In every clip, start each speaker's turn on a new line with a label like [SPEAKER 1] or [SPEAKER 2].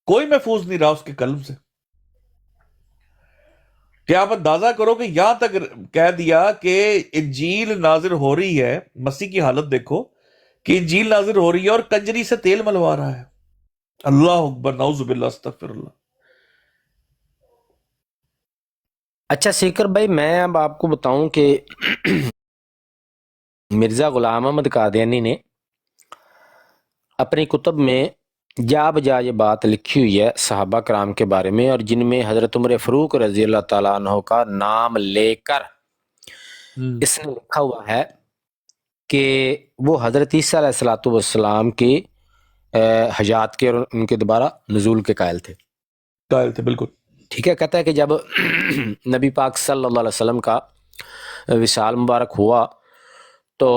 [SPEAKER 1] کوئی محفوظ نہیں رہا اس کے قلم سے. کہ آپ اندازہ کرو کہ یہاں تک کہہ دیا کہ انجیل نازل ہو رہی ہے، مسیح کی حالت دیکھو کہ انجیل نازل ہو رہی ہے اور کنجری سے تیل ملوا رہا ہے. اللہ اکبر، نعوذ باللہ، استغفر اللہ.
[SPEAKER 2] اچھا سیکر بھائی، میں اب آپ کو بتاؤں کہ مرزا غلام احمد قادیانی نے اپنی کتب میں جا بجا یہ بات لکھی ہوئی ہے صحابہ کرام کے بارے میں، اور جن میں حضرت عمر فاروق رضی اللہ تعالیٰ عنہ کا نام لے کر اس نے لکھا ہوا ہے کہ وہ حضرت عیسیٰ علیہ الصلوۃ والسلام کی حجات کے اور ان کے دوبارہ نزول کے قائل تھے.
[SPEAKER 1] قائل تھے، بالکل.
[SPEAKER 2] ٹھیک ہے. کہتا ہے کہ جب نبی پاک صلی اللہ علیہ وسلم کا وصال مبارک ہوا تو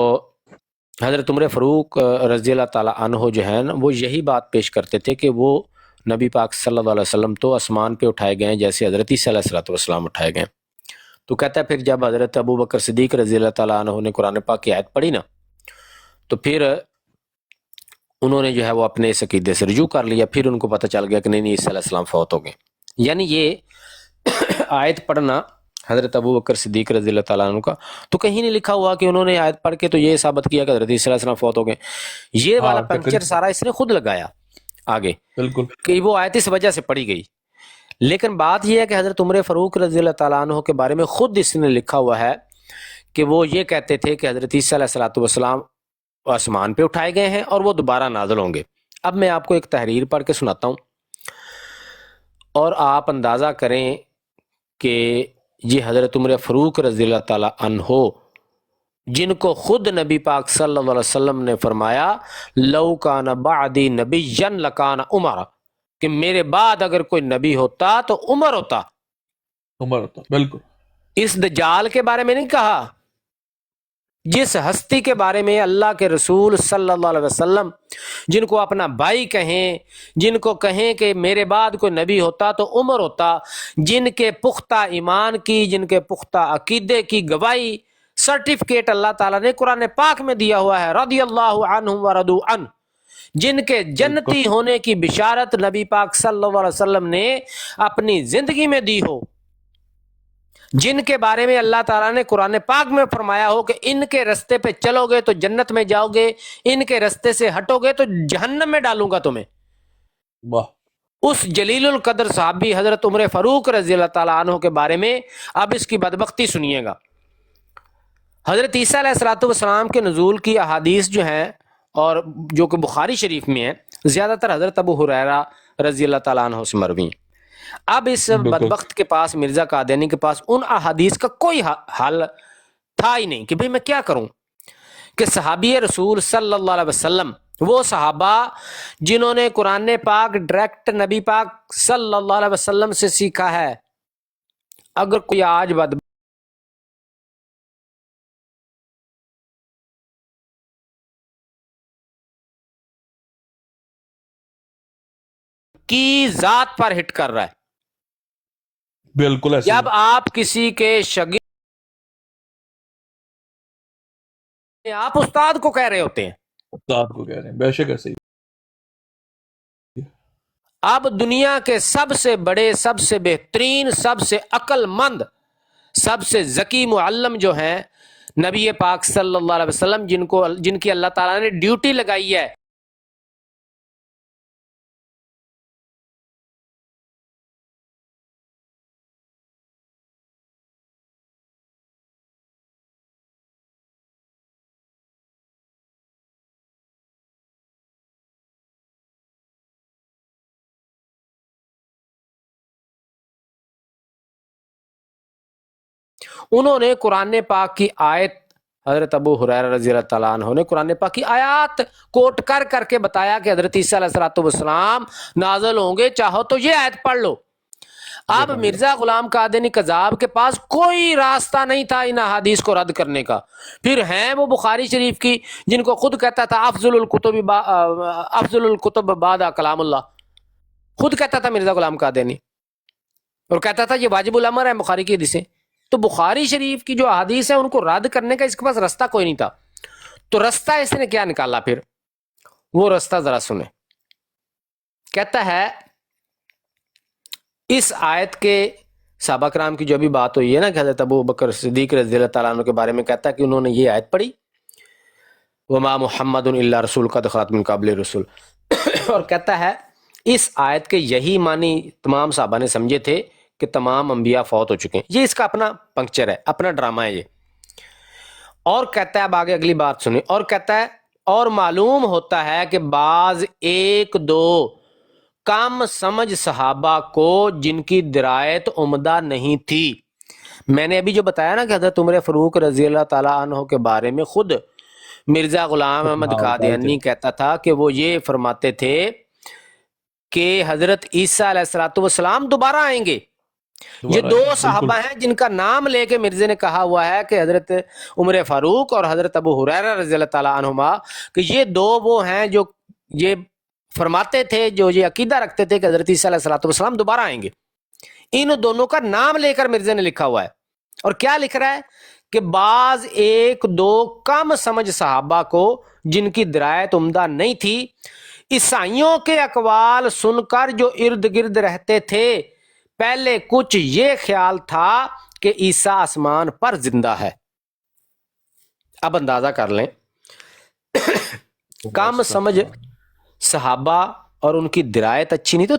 [SPEAKER 2] حضرت عمر فاروق رضی اللہ تعالیٰ عنہ جو ہیں وہ یہی بات پیش کرتے تھے کہ وہ نبی پاک صلی اللہ علیہ وسلم تو آسمان پہ اٹھائے گئے ہیں جیسے حضرت عیسیٰ علیہ الصلوۃ والسلام اٹھائے گئے. تو کہتا ہے پھر جب حضرت ابو بکر صدیق رضی اللہ تعالیٰ عنہ نے قرآن پاک کی آیت پڑھی نا، تو پھر انہوں نے جو ہے وہ اپنے اس عقیدے سے رجوع کر لیا. پھر ان کو پتہ چل گیا کہ نہیں عیسیٰ علیہ السلام فوت ہو گئے. یعنی یہ آیت پڑھنا حضرت ابو بکر صدیق رضی اللہ تعالیٰ عنہ کا، تو کہیں نہیں لکھا ہوا کہ انہوں نے آیت پڑھ کے تو یہ ثابت کیا کہ حضرت عیسیٰ علیہ السلام فوت ہو گئے. یہ والا پنکچر سارا اس نے خود لگایا آگے،
[SPEAKER 1] بالکل،
[SPEAKER 2] کہ وہ آیت اس وجہ سے پڑھی گئی. لیکن بات یہ ہے کہ حضرت عمر فاروق رضی اللہ تعالیٰ عنہ کے بارے میں خود اس نے لکھا ہوا ہے کہ وہ یہ کہتے تھے کہ حضرت عیسیٰ علیہ الصلوۃ والسلام آسمان پہ اٹھائے گئے ہیں اور وہ دوبارہ نازل ہوں گے. اب میں آپ کو ایک تحریر پڑھ کے سناتا ہوں اور آپ اندازہ کریں کہ یہ حضرت عمر فاروق رضی اللہ تعالیٰ عنہ جن کو خود نبی پاک صلی اللہ علیہ وسلم نے فرمایا لو کان بعدی نبی لکان عمر، کہ میرے بعد اگر کوئی نبی ہوتا تو عمر ہوتا.
[SPEAKER 1] عمر ہوتا، بالکل.
[SPEAKER 2] اس دجال کے بارے میں نہیں کہا، جس ہستی کے بارے میں اللہ کے رسول صلی اللہ علیہ وسلم جن کو اپنا بھائی کہیں، جن کو کہیں کہ میرے بعد کوئی نبی ہوتا تو عمر ہوتا، جن کے پختہ ایمان کی، جن کے پختہ عقیدے کی گواہی سرٹیفکیٹ اللہ تعالیٰ نے قرآن پاک میں دیا ہوا ہے، رضی اللہ عنہم ورضوا عنہ، جن کے جنتی ہونے کی بشارت نبی پاک صلی اللہ علیہ وسلم نے اپنی زندگی میں دی ہو، جن کے بارے میں اللہ تعالیٰ نے قرآن پاک میں فرمایا ہو کہ ان کے رستے پہ چلو گے تو جنت میں جاؤ گے، ان کے رستے سے ہٹو گے تو جہنم میں ڈالوں گا تمہیں.
[SPEAKER 1] واہ.
[SPEAKER 2] اس جلیل القدر صحابی حضرت عمر فاروق رضی اللہ تعالیٰ عنہ کے بارے میں اب اس کی بدبختی سنیے گا. حضرت عیسیٰ علیہ الصلوۃ والسلام کے نزول کی احادیث جو ہیں اور جو کہ بخاری شریف میں ہیں، زیادہ تر حضرت ابو ہریرہ رضی اللہ تعالیٰ عنہ سے مروی ہیں. اب اس بدبخت کے پاس، مرزا قادیانی کے پاس، ان احادیث کا کوئی حل تھا ہی نہیں کہ بھئی میں کیا کروں کہ صحابی رسول صلی اللہ علیہ وسلم، وہ صحابہ جنہوں نے قرآن پاک ڈائریکٹ نبی پاک صلی اللہ علیہ وسلم سے سیکھا ہے، اگر کوئی آج کی ذات پر ہٹ کر رہا ہے،
[SPEAKER 1] بالکل ایسے
[SPEAKER 2] جب آپ کسی کے شاگرد، آپ استاد کو کہہ رہے ہوتے ہیں،
[SPEAKER 1] استاد کو کہہ رہے ہیں، بے شک ایسے ہی.
[SPEAKER 2] اب دنیا کے سب سے بڑے، سب سے بہترین، سب سے عقل مند، سب سے ذکی معلم جو ہیں نبی پاک صلی اللہ علیہ وسلم، جن کی اللہ تعالیٰ نے ڈیوٹی لگائی ہے انہوں نے قرآن پاک کی آیت، حضرت ابو ہریرہ رضی اللہ تعالیٰ عنہ نے قرآن پاک کی آیات کوٹ کر کر کے بتایا کہ حضرت عیسیٰ علیہ السلام نازل ہوں گے، چاہو تو یہ آیت پڑھ لو. اب مرزا غلام قادیانی قذاب کے پاس کوئی راستہ نہیں تھا ان احادیث کو رد کرنے کا. پھر ہیں وہ بخاری شریف کی، جن کو خود کہتا تھا افضل الکتب بعد کلام اللہ، خود کہتا تھا مرزا غلام قادیانی، اور کہتا تھا یہ واجب الامر ہے بخاری کی حدیثیں. تو بخاری شریف کی جو احادیث ہیں ان کو رد کرنے کا اس کے پاس راستہ کوئی نہیں تھا. تو راستہ اس نے کیا نکالا؟ پھر وہ راستہ ذرا سنیں. کہتا ہے اس آیت کے صحابہ کرام کی جو بھی بات ہوئی ہے نا کہ حضرت ابو بکر صدیق رضی اللہ تعالیٰ عنہ کے بارے میں کہتا ہے کہ انہوں نے یہ آیت پڑھی وما محمد الا رسول قد خلت من قبل رسول اور کہتا ہے اس آیت کے یہی معنی تمام صحابہ نے سمجھے تھے کہ تمام انبیاء فوت ہو چکے ہیں. یہ اس کا اپنا پنکچر ہے, اپنا ڈرامہ ہے یہ. اور کہتا ہے اب آگے اگلی بات سنیں, اور کہتا ہے اور معلوم ہوتا ہے کہ بعض ایک دو کم سمجھ صحابہ کو جن کی درایت عمدہ نہیں تھی. میں نے ابھی جو بتایا نا کہ حضرت عمر فاروق رضی اللہ تعالیٰ عنہ کے بارے میں خود مرزا غلام احمد قادیانی کہتا تھا کہ وہ یہ فرماتے تھے کہ حضرت عیسیٰ علیہ الصلوۃ والسلام دوبارہ آئیں گے. یہ دو صحابہ ہیں جن کا نام لے کے مرزا نے کہا ہوا ہے کہ حضرت عمر فاروق اور حضرت ابو ہریرہ رضی اللہ تعالیٰ عنہما, کہ یہ دو وہ ہیں جو یہ فرماتے تھے, جو یہ عقیدہ رکھتے تھے کہ حضرت عیسیٰ علیہ الصلوۃ والسلام دوبارہ آئیں گے. ان دونوں کا نام لے کر مرزا نے لکھا ہوا ہے. اور کیا لکھ رہا ہے کہ بعض ایک دو کم سمجھ صحابہ کو جن کی درایت عمدہ نہیں تھی, عیسائیوں کے اقوال سن کر جو ارد گرد رہتے تھے, پہلے کچھ یہ خیال تھا کہ عیسیٰ آسمان پر زندہ ہے. اب اندازہ کر لیں کم سمجھ صحابہ اور ان کی درایت اچھی نہیں, تو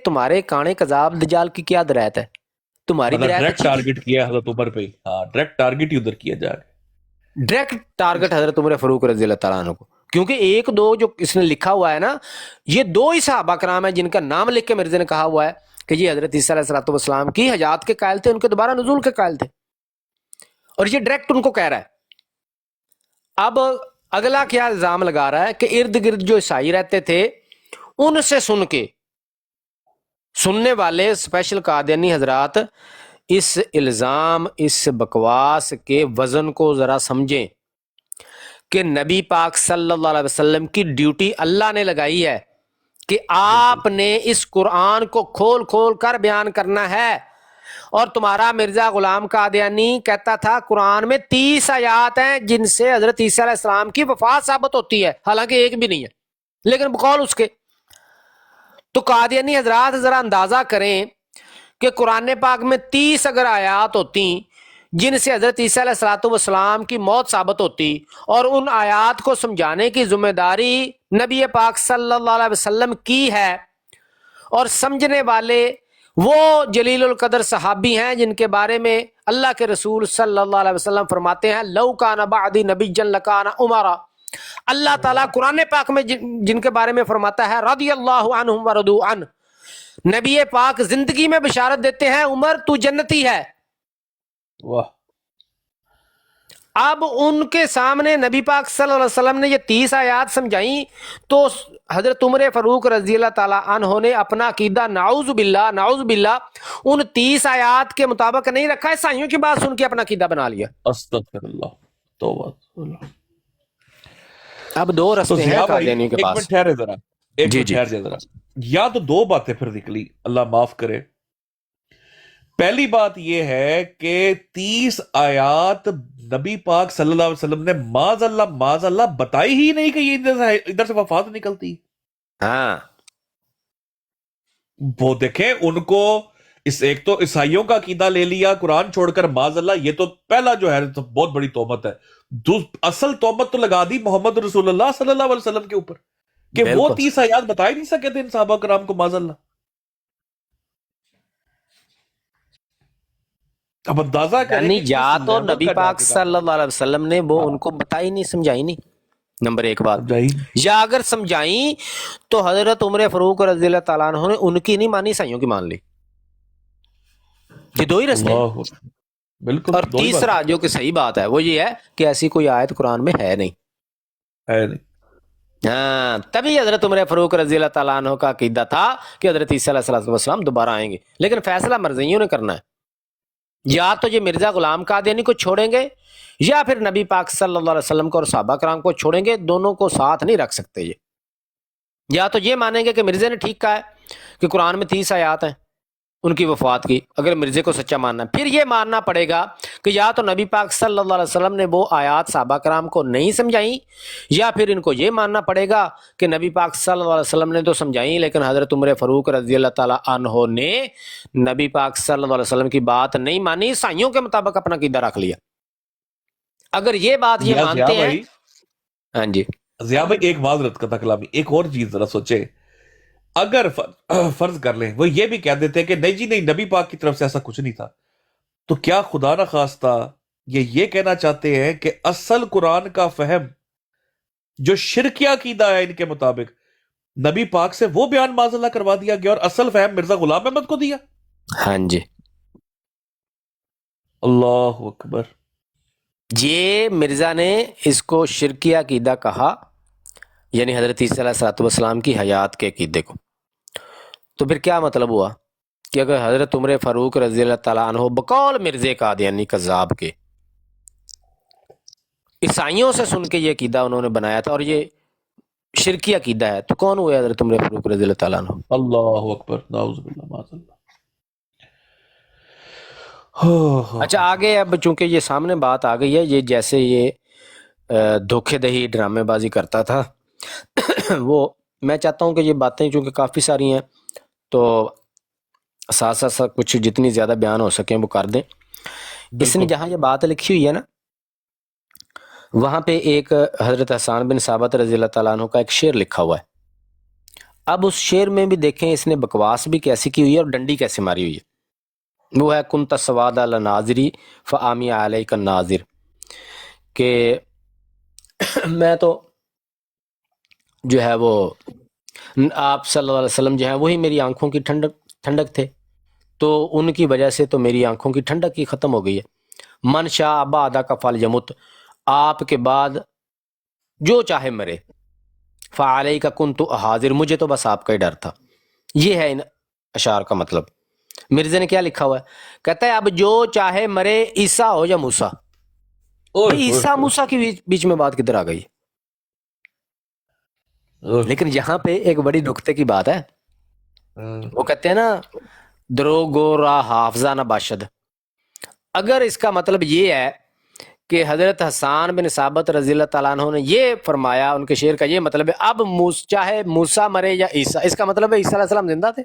[SPEAKER 2] تمہارے کانے کذاب دجال کی کیا درایت ہے؟ تمہاری درایت
[SPEAKER 1] ڈائریکٹ
[SPEAKER 2] اچھی
[SPEAKER 1] ٹارگٹ کیا حضرت عمر پہ. ہاں ڈائریکٹ ٹارگٹ ہی ادھر کیا جا رہا ہے,
[SPEAKER 2] ڈائریکٹ ٹارگٹ حضرت عمر فاروق رضی اللہ تعالیٰ عنہ کو. کیونکہ ایک دو جو اس نے لکھا ہوا ہے نا, یہ دو ہی صحابہ کرام ہیں جن کا نام لکھ کے مرزا نے کہا ہوا ہے کہ یہ حضرت عیسیٰ علیہ الصلوۃ والسلام کی حیات کے قائل تھے, ان کے دوبارہ نزول کے قائل تھے, اور یہ ڈائریکٹ ان کو کہہ رہا ہے. اب اگلا کیا الزام لگا رہا ہے کہ ارد گرد جو عیسائی رہتے تھے ان سے سن کے سننے والے اسپیشل قادیانی حضرات اس الزام, اس بکواس کے وزن کو ذرا سمجھیں کہ نبی پاک صلی اللہ علیہ وسلم کی ڈیوٹی اللہ نے لگائی ہے کہ آپ نے اس قرآن کو کھول کھول کر بیان کرنا ہے. اور تمہارا مرزا غلام قادیانی کہتا تھا قرآن میں 30 آیات ہیں جن سے حضرت عیسیٰ علیہ السلام کی وفات ثابت ہوتی ہے, حالانکہ ایک بھی نہیں ہے, لیکن بقول اس کے. تو قادیانی حضرات ذرا اندازہ کریں کہ قرآن پاک میں 30 اگر آیات ہوتی جن سے حضرت عیسیٰ علیہ الصلوۃ والسلام کی موت ثابت ہوتی, اور ان آیات کو سمجھانے کی ذمہ داری نبی پاک صلی اللہ علیہ وسلم کی ہے, اور سمجھنے والے وہ جلیل القدر صحابی ہیں جن کے بارے میں اللہ کے رسول صلی اللہ علیہ وسلم فرماتے ہیں لو کان بعدی نبیا لکان عمر. اللہ تعالیٰ قرآن پاک میں جن کے بارے میں فرماتا ہے رضی اللہ عنہم ورضوا عنہ, نبی پاک زندگی میں بشارت دیتے ہیں عمر تو جنتی ہے.
[SPEAKER 1] واہ.
[SPEAKER 2] اب ان کے سامنے نبی پاک صلی اللہ علیہ وسلم نے یہ 30 آیات سمجھائیں تو حضرت عمر فاروق رضی اللہ تعالیٰ عنہ نے اپنا عقیدہ نعوذ باللہ ان 30 آیات کے مطابق نہیں رکھا, عیسائیوں کی بات سن کے اپنا عقیدہ بنا لیا.
[SPEAKER 1] استغفر اللہ, توبہ.
[SPEAKER 2] اب دو رستے ہیں قادیانیوں کے پاس.
[SPEAKER 1] ایک منٹ ٹھہرے ذرا, ایک منٹ ٹھہر جائے ذرا. یا تو دو باتیں پھر نکلی, اللہ معاف کرے. پہلی بات یہ ہے کہ 30 آیات نبی پاک صلی اللہ علیہ وسلم نے معاذ اللہ بتائی ہی نہیں کہ یہ ادھر سے وفات نکلتی.
[SPEAKER 2] ہاں
[SPEAKER 1] وہ دیکھیں ان کو ایک تو عیسائیوں کا عقیدہ لے لیا قرآن چھوڑ کر, معاذ اللہ, یہ تو پہلا جو ہے تو بہت بڑی تہمت ہے. اصل تہمت تو لگا دی محمد رسول اللہ صلی اللہ علیہ وسلم کے اوپر کہ وہ 30 آیات بتا ہی نہیں سکے تھے ان صحابہ کرام کو, معاذ اللہ. اب اندازہ کریں
[SPEAKER 2] یا تو نبی پاک صلی اللہ علیہ وسلم نے وہ ان کو بتائی نہیں, سمجھائی نہیں, نمبر ایک بات. یا اگر سمجھائیں تو حضرت عمر فاروق رضی اللہ تعالیٰ عنہ نے ان کی نہیں مانی, عیسائیوں کی مان لی. یہ دو ہی رستے ہیں. بالکل. اور تیسرا جو کہ صحیح بات ہے وہ یہ ہے کہ ایسی کوئی آیت قرآن میں ہے نہیں. ہاں, تبھی حضرت عمر فاروق رضی اللہ تعالیٰ عنہ کا عقیدہ تھا کہ حضرت عیسیٰ علیہ السلام دوبارہ آئیں گے, لیکن فیصلہ مرزائیوں نے کرنا ہے. یا تو یہ مرزا غلام قادیانی کو چھوڑیں گے یا پھر نبی پاک صلی اللہ علیہ وسلم کو اور صحابہ کرام کو چھوڑیں گے, دونوں کو ساتھ نہیں رکھ سکتے. یہ یا تو یہ مانیں گے کہ مرزا نے ٹھیک کہا ہے کہ قرآن میں 30 آیات ہیں ان کی وفات کی, اگر مرزے کو سچا ماننا ہے. پھر یہ ماننا پڑے گا کہ یا تو نبی پاک صلی اللہ علیہ وسلم نے وہ آیات صحابہ کرام کو نہیں سمجھائیں، یا پھر ان کو یہ ماننا پڑے گا کہ نبی پاک صلی اللہ علیہ وسلم نے تو سمجھائیں لیکن حضرت عمر فاروق رضی اللہ تعالیٰ عنہ نے نبی پاک صلی اللہ علیہ وسلم کی بات نہیں مانی، عیسائیوں کے مطابق اپنا عقیدہ رکھ لیا۔ اگر یہ بات یہ
[SPEAKER 1] ضیاء
[SPEAKER 2] مانتے ہیں،
[SPEAKER 1] بھائی،
[SPEAKER 2] ہاں جی
[SPEAKER 1] ضیاء بھائی ایک معذرت کا کلامی، ایک اور چیز ذرا سوچے، اگر فرض کر لیں وہ یہ بھی کہہ دیتے ہیں کہ نہیں جی نہیں، نبی پاک کی طرف سے ایسا کچھ نہیں تھا، تو کیا خدا نہ خواستہ یہ کہنا چاہتے ہیں کہ اصل قرآن کا فہم جو شرکیہ عقیدہ ہے ان کے مطابق نبی پاک سے وہ بیان معاذ اللہ کروا دیا گیا اور اصل فہم مرزا غلام احمد کو دیا؟
[SPEAKER 2] ہاں جی،
[SPEAKER 1] اللہ اکبر۔
[SPEAKER 2] یہ مرزا نے اس کو شرکیہ عقیدہ کہا، یعنی حضرت عیسیٰ علیہ الصلوۃ والسلام کی حیات کے عقیدے کو۔ تو پھر کیا مطلب ہوا کہ اگر حضرت عمر فاروق رضی اللہ تعالیٰ عنہ بقول مرزے قادیانی کذاب کے عیسائیوں سے سن کے یہ عقیدہ انہوں نے بنایا تھا اور یہ شرکی عقیدہ ہے، تو کون ہوئے حضرت عمر فاروق رضی اللہ تعالیٰ عنہ؟
[SPEAKER 1] اللہ اکبر، نعوذ باللہ، معاذ اللہ۔
[SPEAKER 2] اچھا آگے اب چونکہ یہ سامنے بات آ گئی ہے، یہ جیسے یہ دھوکے دہی ڈرامے بازی کرتا تھا وہ میں چاہتا ہوں کہ یہ باتیں چونکہ کافی ساری ہیں تو ساتھ ساتھ کچھ جتنی زیادہ بیان ہو سکیں وہ کر دیں۔ اس نے جہاں یہ بات لکھی ہوئی ہے نا، وہاں پہ ایک حضرت حسان بن ثابت رضی اللہ تعالیٰ عنہ کا ایک شعر لکھا ہوا ہے۔ اب اس شعر میں بھی دیکھیں اس نے بکواس بھی کیسی کی ہوئی ہے اور ڈنڈی کیسے ماری ہوئی ہے۔ وہ ہے کنت سواد الناظری فآمی علیک الناظر، کہ میں تو جو ہے وہ آپ صلی اللہ علیہ وسلم جو ہے وہی میری آنکھوں کی ٹھنڈک تھے، تو ان کی وجہ سے تو میری آنکھوں کی ٹھنڈک ہی ختم ہو گئی ہے۔ من شاء بعد کا فلیمت، آپ کے بعد جو چاہے مرے، فعلیک کنت حاضر، مجھے تو بس آپ کا ہی ڈر تھا۔ یہ ہے ان اشعار کا مطلب۔ مرزا نے کیا لکھا ہوا ہے؟ کہتا ہے اب جو چاہے مرے، عیسیٰ ہو یا موسیٰ۔ عیسیٰ موسیٰ کے بیچ میں بات کدھر آ گئی؟ لیکن یہاں پہ ایک بڑی نکتے کی بات ہے، وہ کہتے ہیں نا دروگو را حافظہ نہ باشد۔ اگر اس کا مطلب یہ ہے کہ حضرت حسان بن ثابت رضی اللہ تعالیٰ عنہ نے یہ فرمایا، ان کے شعر کا یہ مطلب ہے اب چاہے موسیٰ مرے یا عیسیٰ، اس کا مطلب ہے عیسیٰ علیہ السلام زندہ تھے۔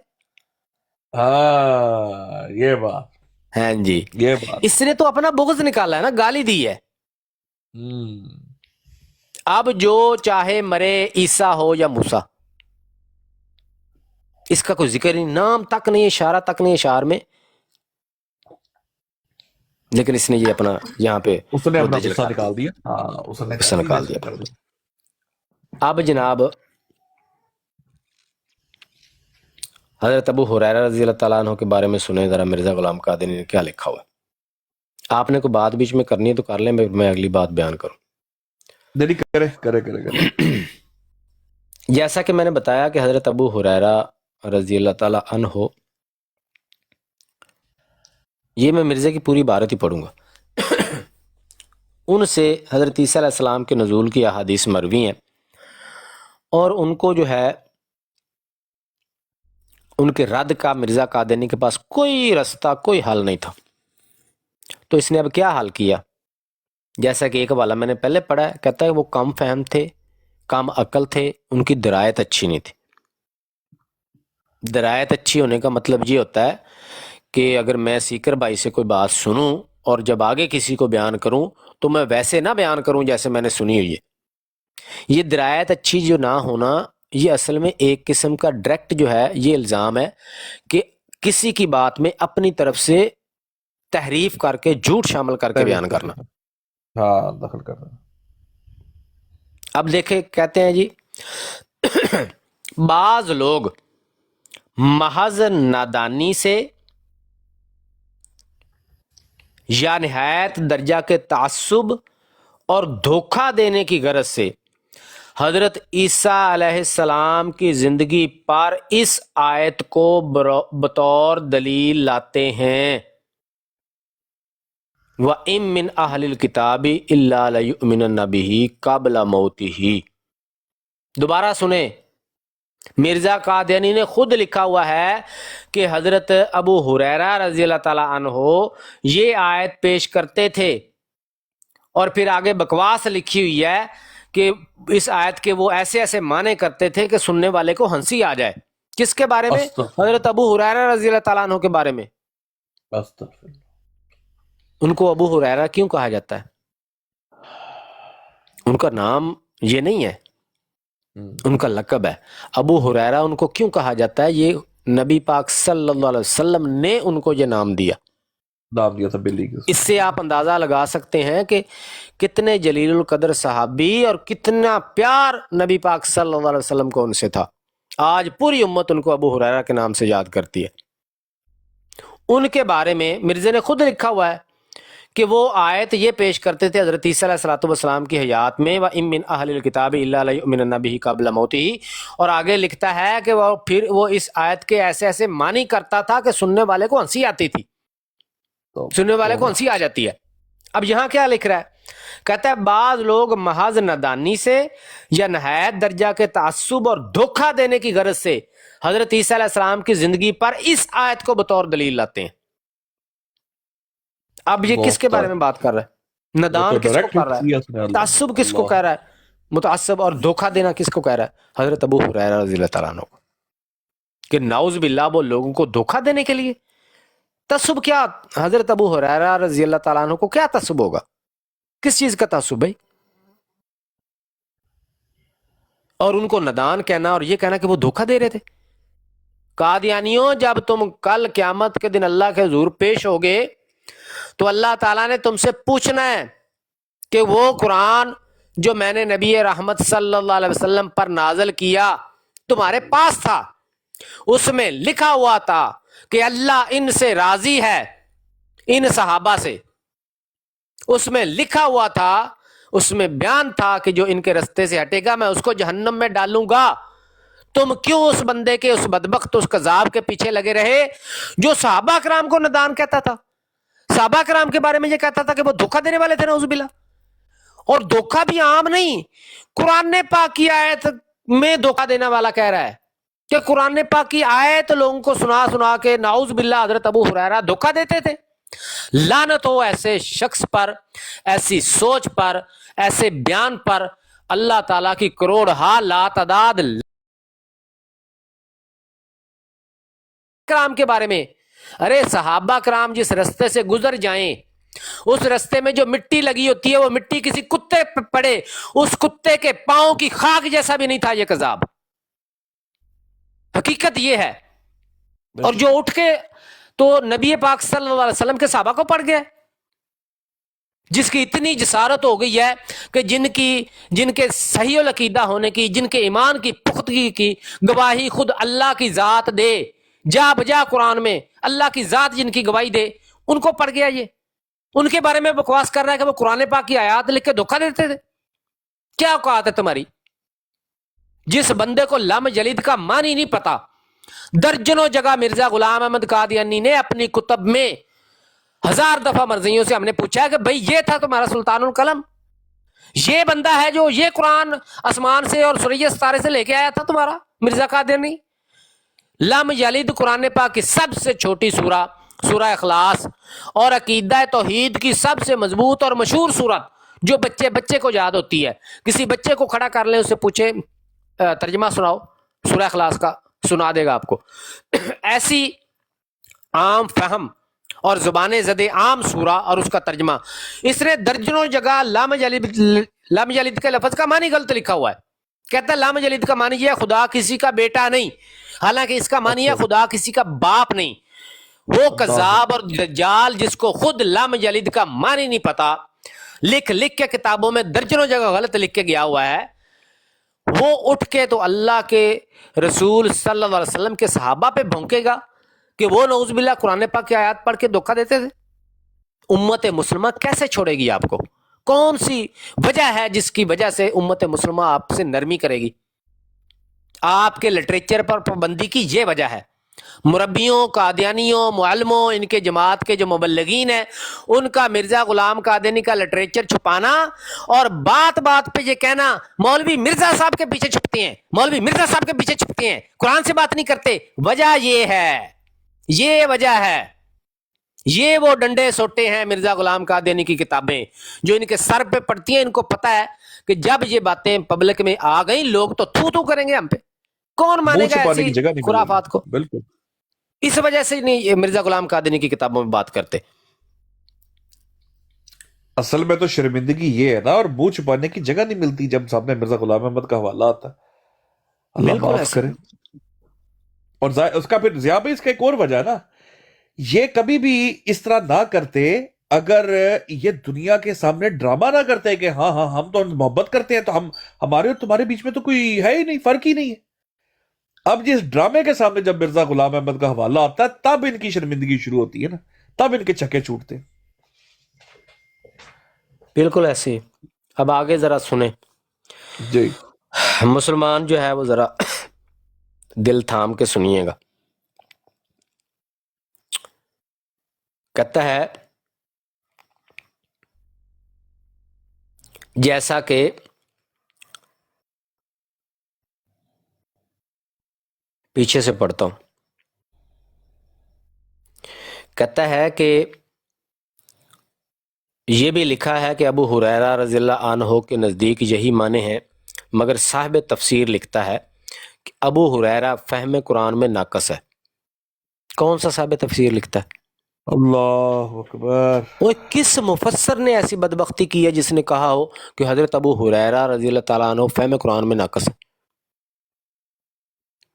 [SPEAKER 1] ہاں یہ بات،
[SPEAKER 2] ہاں جی،
[SPEAKER 1] یہ بات
[SPEAKER 2] اس نے تو اپنا بغض نکالا ہے نا، گالی دی ہے۔ اب جو چاہے مرے، عیسیٰ ہو یا موسیٰ، اس کا کوئی ذکر نہیں، نام تک نہیں، اشارہ تک نہیں اشعار میں، لیکن اس نے یہ اپنا یہاں پہ
[SPEAKER 1] اس نے اپنا
[SPEAKER 2] مدجل
[SPEAKER 1] غصہ
[SPEAKER 2] کر
[SPEAKER 1] نکال دیا۔ ہاں اس نے
[SPEAKER 2] غصہ نکال دیا۔ اب جناب حضرت ابو ہریرہ رضی اللہ تعالیٰ عنہ کے بارے میں سنیں ذرا، مرزا غلام قادری نے کیا لکھا ہوا ہے۔ آپ نے کوئی بات بیچ میں کرنی ہے تو کر لیں، میں اگلی بات بیان کروں۔
[SPEAKER 1] نہیں، کرے
[SPEAKER 2] جیسا کہ میں نے بتایا کہ حضرت ابو ہریرہ رضی اللہ تعالیٰ عنہ، یہ میں مرزا کی پوری عبارت ہی پڑھوں گا۔ ان سے حضرت عیسیٰ علیہ السلام کے نزول کی احادیث مروی ہیں، اور ان کو جو ہے ان کے رد کا مرزا قادیانی کے پاس کوئی رستہ، کوئی حل نہیں تھا۔ تو اس نے اب کیا حل کیا؟ جیسا کہ ایک حوالہ میں نے پہلے پڑھا ہے، کہتا ہے وہ کم فہم تھے، کم عقل تھے، ان کی درایت اچھی نہیں تھی۔ درایت اچھی ہونے کا مطلب یہ ہوتا ہے کہ اگر میں سیکر بھائی سے کوئی بات سنوں اور جب آگے کسی کو بیان کروں تو میں ویسے نہ بیان کروں جیسے میں نے سنی ہوئی ہے۔ یہ درایت اچھی جو نہ ہونا، یہ اصل میں ایک قسم کا ڈائریکٹ جو ہے یہ الزام ہے کہ کسی کی بات میں اپنی طرف سے تحریف کر کے، جھوٹ شامل کر کے بیان کرنا۔
[SPEAKER 1] ہاں دخل کرنا۔
[SPEAKER 2] اب دیکھیں، کہتے ہیں جی بعض لوگ محض نادانی سے یا نہایت درجہ کے تعصب اور دھوکہ دینے کی غرض سے حضرت عیسیٰ علیہ السلام کی زندگی پر اس آیت کو بطور دلیل لاتے ہیں، وَإِن مِّنْ أَهْلِ الْكِتَابِ إِلَّا لَيُؤْمِنَنَّ بِهِ قَبْلَ مَوْتِهِ۔ دوبارہ سنیں، مرزا قادیانی نے خود لکھا ہوا ہے کہ حضرت ابو ہریرہ رضی اللہ تعالیٰ عنہ یہ آیت پیش کرتے تھے، اور پھر آگے بکواس لکھی ہوئی ہے کہ اس آیت کے وہ ایسے ایسے معنی کرتے تھے کہ سننے والے کو ہنسی آ جائے۔ کس کے بارے میں؟ حضرت ابو ہریرہ رضی اللہ تعالیٰ عنہ کے بارے میں۔ ان کو ابو ہریرہ کیوں کہا جاتا ہے؟ ان کا نام یہ نہیں ہے، ان کا لقب ہے ابو ہریرہ۔ ان کو کیوں کہا جاتا ہے؟ یہ نبی پاک صلی اللہ علیہ وسلم نے ان کو یہ نام دیا
[SPEAKER 1] تھا بلی کے۔
[SPEAKER 2] اس سے آپ اندازہ لگا سکتے ہیں کہ کتنے جلیل القدر صحابی اور کتنا پیار نبی پاک صلی اللہ علیہ وسلم کو ان سے تھا۔ آج پوری امت ان کو ابو ہریرہ کے نام سے یاد کرتی ہے۔ ان کے بارے میں مرزا نے خود لکھا ہوا ہے کہ وہ آیت یہ پیش کرتے تھے حضرت عیسیٰ علیہ السلام کی حیات میں، وَإِن مِّنْ أَهْلِ الْكِتَابِ إِلَّا لَيُؤْمِنَنَّ بِهِ قَبْلَ مَوْتِهِ، اور آگے لکھتا ہے کہ وہ اس آیت کے ایسے ایسے معنی کرتا تھا کہ سننے والے کو ہنسی آتی تھی، سننے والے کو ہنسی آ جاتی ہے۔ اب یہاں کیا لکھ رہا ہے؟ کہتا ہے بعض لوگ محض نادانی سے یا نہایت درجہ کے تعصب اور دھوکہ دینے کی غرض سے حضرت عیسیٰ علیہ السلام کی زندگی پر اس آیت کو بطور دلیل لاتے ہیں۔ اب یہ کس کے بارے میں بات کر رہا ہے؟ ندان کس کو کر رہا ہے؟ تعصب کس کو کہہ رہا ہے؟ متعصب اور دھوکہ دینا کس کو کہہ رہا ہے؟ حضرت ابو ہریرہ رضی اللہ تعالیٰ عنہ کو، کہ نعوذ باللہ وہ لوگوں کو دھوکہ دینے کے لیے۔ تعصب کیا؟ حضرت ابو ہریرہ رضی اللہ تعالیٰ عنہ کو کیا تعصب ہوگا؟ کس چیز کا تعصب بھائی؟ اور ان کو ندان کہنا اور یہ کہنا کہ وہ دھوکہ دے رہے تھے۔ قادیانیوں، جب تم کل قیامت کے دن اللہ کے حضور پیش ہوگے تو اللہ تعالیٰ نے تم سے پوچھنا ہے کہ وہ قرآن جو میں نے نبی رحمت صلی اللہ علیہ وسلم پر نازل کیا تمہارے پاس تھا، اس میں لکھا ہوا تھا کہ اللہ ان سے راضی ہے، ان صحابہ سے۔ اس میں لکھا ہوا تھا، اس میں بیان تھا کہ جو ان کے رستے سے ہٹے گا میں اس کو جہنم میں ڈالوں گا۔ تم کیوں اس بندے کے، اس بدبخت، اس کذاب کے پیچھے لگے رہے جو صحابہ کرام کو ندان کہتا تھا، صحابہ کرام کے بارے میں یہ کہتا تھا کہ وہ دھوکہ دینے والے تھے، نعوذ باللہ۔ اور دھوکہ بھی عام نہیں، قرآن پاک کی آیت میں دھوکہ دینے والا کہہ رہا ہے کہ قرآن پاک کی آیت لوگوں کو سنا سنا کے نعوذ باللہ حضرت ابو ہریرہ دھوکہ دیتے تھے۔ لعنت ہو ایسے شخص پر، ایسی سوچ پر، ایسے بیان پر۔ اللہ تعالیٰ کی کروڑ ہا لا تعداد کرام کے بارے میں، ارے صحابہ کرام جس رستے سے گزر جائیں، اس رستے میں جو مٹی لگی ہوتی ہے وہ مٹی کسی کتے پہ پڑے، اس کتے کے پاؤں کی خاک جیسا بھی نہیں تھا یہ کذاب۔ حقیقت یہ ہے۔ اور جو اٹھ کے تو نبی پاک صلی اللہ علیہ وسلم کے صحابہ کو پڑھ گئے، جس کی اتنی جسارت ہو گئی ہے کہ جن کے صحیح العقیدہ ہونے کی، جن کے ایمان کی پختگی کی گواہی خود اللہ کی ذات دے، جا بجا قرآن میں اللہ کی ذات جن کی گواہی دے، ان کو پڑھ گیا یہ۔ ان کے بارے میں بکواس کر رہا ہے کہ وہ قرآن پاک کی آیات لکھ کے دھوکہ دیتے تھے۔ کیا اوقات ہے تمہاری؟ جس بندے کو لم جلید کا معنی نہیں پتا، درجنوں جگہ مرزا غلام احمد قادیانی نے اپنی کتب میں 1000 دفعہ مرضیوں سے ہم نے پوچھا ہے کہ بھئی یہ تھا تمہارا سلطان القلم، یہ بندہ ہے جو یہ قرآن آسمان سے اور سورج ستارے سے لے کے آیا تھا تمہارا مرزا قادیانی؟ لم یلد قرآن پاک کی سب سے چھوٹی سورہ، سورہ اخلاص، اور عقیدہ توحید کی سب سے مضبوط اور مشہور سورت جو بچے کو یاد ہوتی ہے۔ کسی بچے کو کھڑا کر لیں، اسے پوچھے ترجمہ سناؤ سورہ اخلاص کا، سنا دے گا آپ کو۔ ایسی عام فہم اور زبان زد عام سورہ اور اس کا ترجمہ، اس نے درجنوں جگہ لم یلد کے لفظ کا معنی غلط لکھا ہوا ہے۔ کہتا ہے لم یلد کا معنی یہ ہے خدا کسی کا بیٹا نہیں، حالانکہ اس کا معنی ہے خدا کسی کا باپ نہیں۔ وہ کذاب اور دجال جس کو خود لم یلد کا معنی نہیں پتا، لکھ کے کتابوں میں درجنوں جگہ غلط لکھ کے گیا ہوا ہے، وہ اٹھ کے تو اللہ کے رسول صلی اللہ علیہ وسلم کے صحابہ پہ بھونکے گا کہ وہ نعوذ باللہ قرآن پاک کی آیات پڑھ کے دھوکہ دیتے تھے۔ امت مسلمہ کیسے چھوڑے گی آپ کو؟ کون سی وجہ ہے جس کی وجہ سے امت مسلمہ آپ سے نرمی کرے گی؟ آپ کے لٹریچر پر پابندی کی یہ وجہ ہے مربیوں، قادیانیوں، معلموں، ان کے جماعت کے جو مبلغین ہیں ان کا مرزا غلام قادیانی کا لٹریچر چھپانا اور بات بات پہ یہ کہنا مولوی مرزا صاحب کے پیچھے چھپتے ہیں، مولوی مرزا صاحب کے پیچھے چھپتے ہیں، قرآن سے بات نہیں کرتے. وجہ یہ ہے، یہ وجہ ہے، یہ وہ ڈنڈے سوٹے ہیں مرزا غلام قادیانی کی کتابیں جو ان کے سر پہ پڑتی ہیں. ان کو پتا ہے کہ جب یہ باتیں پبلک میں آ گئیں لوگ تو تھو تھو کریں گے ہم پہ، کون
[SPEAKER 1] منہ
[SPEAKER 2] مانے گا
[SPEAKER 1] چھپانے
[SPEAKER 2] ایسی
[SPEAKER 1] کی جگہ نہیں ملے گی.
[SPEAKER 2] خرافات کو.
[SPEAKER 1] بالکل.
[SPEAKER 2] اس وجہ سے نہیں یہ مرزا غلام قادیانی کی کتابوں میں بات کرتے.
[SPEAKER 1] اصل میں تو شرمندگی یہ ہے نا، اور منہ چھپانے کی جگہ نہیں ملتی جب سامنے مرزا غلام احمد کا حوالہ آتا ہے. اللہ
[SPEAKER 2] بالکل
[SPEAKER 1] معاف
[SPEAKER 2] ایسے.
[SPEAKER 1] کرے. اور اس کا پھر ضیاء بھائی اس کا ایک اور وجہ ہے نا، یہ کبھی بھی اس طرح نہ کرتے اگر یہ دنیا کے سامنے ڈرامہ نہ کرتے کہ ہاں ہاں ہم تو محبت کرتے ہیں، تو ہمارے اور تمہارے بیچ میں تو کوئی ہے ہی نہیں، فرق ہی نہیں ہے. اب جس ڈرامے کے سامنے جب مرزا غلام احمد کا حوالہ آتا ہے تب ان کی شرمندگی شروع ہوتی ہے نا، تب ان کے چھکے چھوٹتے ہیں.
[SPEAKER 2] بالکل ایسے ہی. اب آگے ذرا سنیں.
[SPEAKER 1] جی.
[SPEAKER 2] مسلمان جو ہے وہ ذرا دل تھام کے سنیے گا. کہتا ہے جیسا کہ پیچھے سے پڑھتا ہوں. کہتا ہے کہ یہ بھی لکھا ہے کہ ابو ہریرہ رضی اللہ عنہ کے نزدیک یہی معنی ہے، مگر صاحب تفسیر لکھتا ہے کہ ابو ہریرہ فہم قرآن میں ناقص ہے. کون سا صاحب تفسیر لکھتا ہے؟
[SPEAKER 1] اللہ اکبر.
[SPEAKER 2] وہ کس مفسر نے ایسی بدبختی کی ہے جس نے کہا ہو کہ حضرت ابو ہریرہ رضی اللہ تعالیٰ عنہ فہم قرآن میں ناقص ہے؟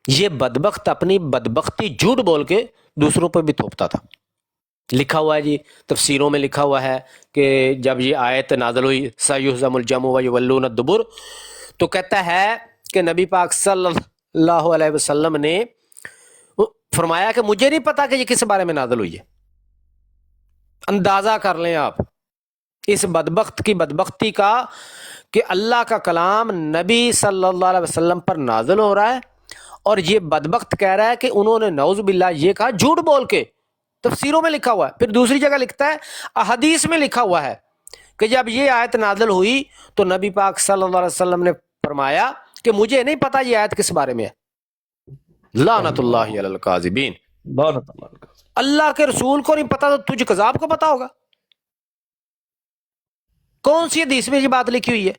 [SPEAKER 2] یہ بدبخت اپنی بدبختی جھوٹ بول کے دوسروں پر بھی تھوپتا تھا. لکھا ہوا ہے جی، تفسیروں میں لکھا ہوا ہے کہ جب یہ آیت نازل ہوئی سَيُهْزَمُ الْجَمْعُ وَيُوَلُّونَ الدُّبُرَ، تو کہتا ہے کہ نبی پاک صلی اللہ علیہ وسلم نے فرمایا کہ مجھے نہیں پتا کہ یہ کس بارے میں نازل ہوئی ہے. اندازہ کر لیں آپ اس بدبخت کی بدبختی کا کہ اللہ کا کلام نبی صلی اللہ علیہ وسلم پر نازل ہو رہا ہے اور یہ بدبخت کہہ رہا ہے کہ انہوں نے نعوذ باللہ یہ کہا جھوٹ بول کے. تفسیروں میں لکھا ہوا ہے. پھر دوسری جگہ لکھتا ہے احادیث میں لکھا ہوا ہے کہ جب یہ آیت نازل ہوئی تو نبی پاک صلی اللہ علیہ وسلم نے فرمایا کہ مجھے نہیں پتا یہ آیت کس بارے میں ہے. لعنت اللہ علی الکاذبین.
[SPEAKER 1] لعنت اللہ علیہ.
[SPEAKER 2] اللہ کے رسول کو نہیں پتا تو تجھے کذاب کو پتا ہوگا؟ کون سی حدیث میں یہ بات لکھی ہوئی ہے؟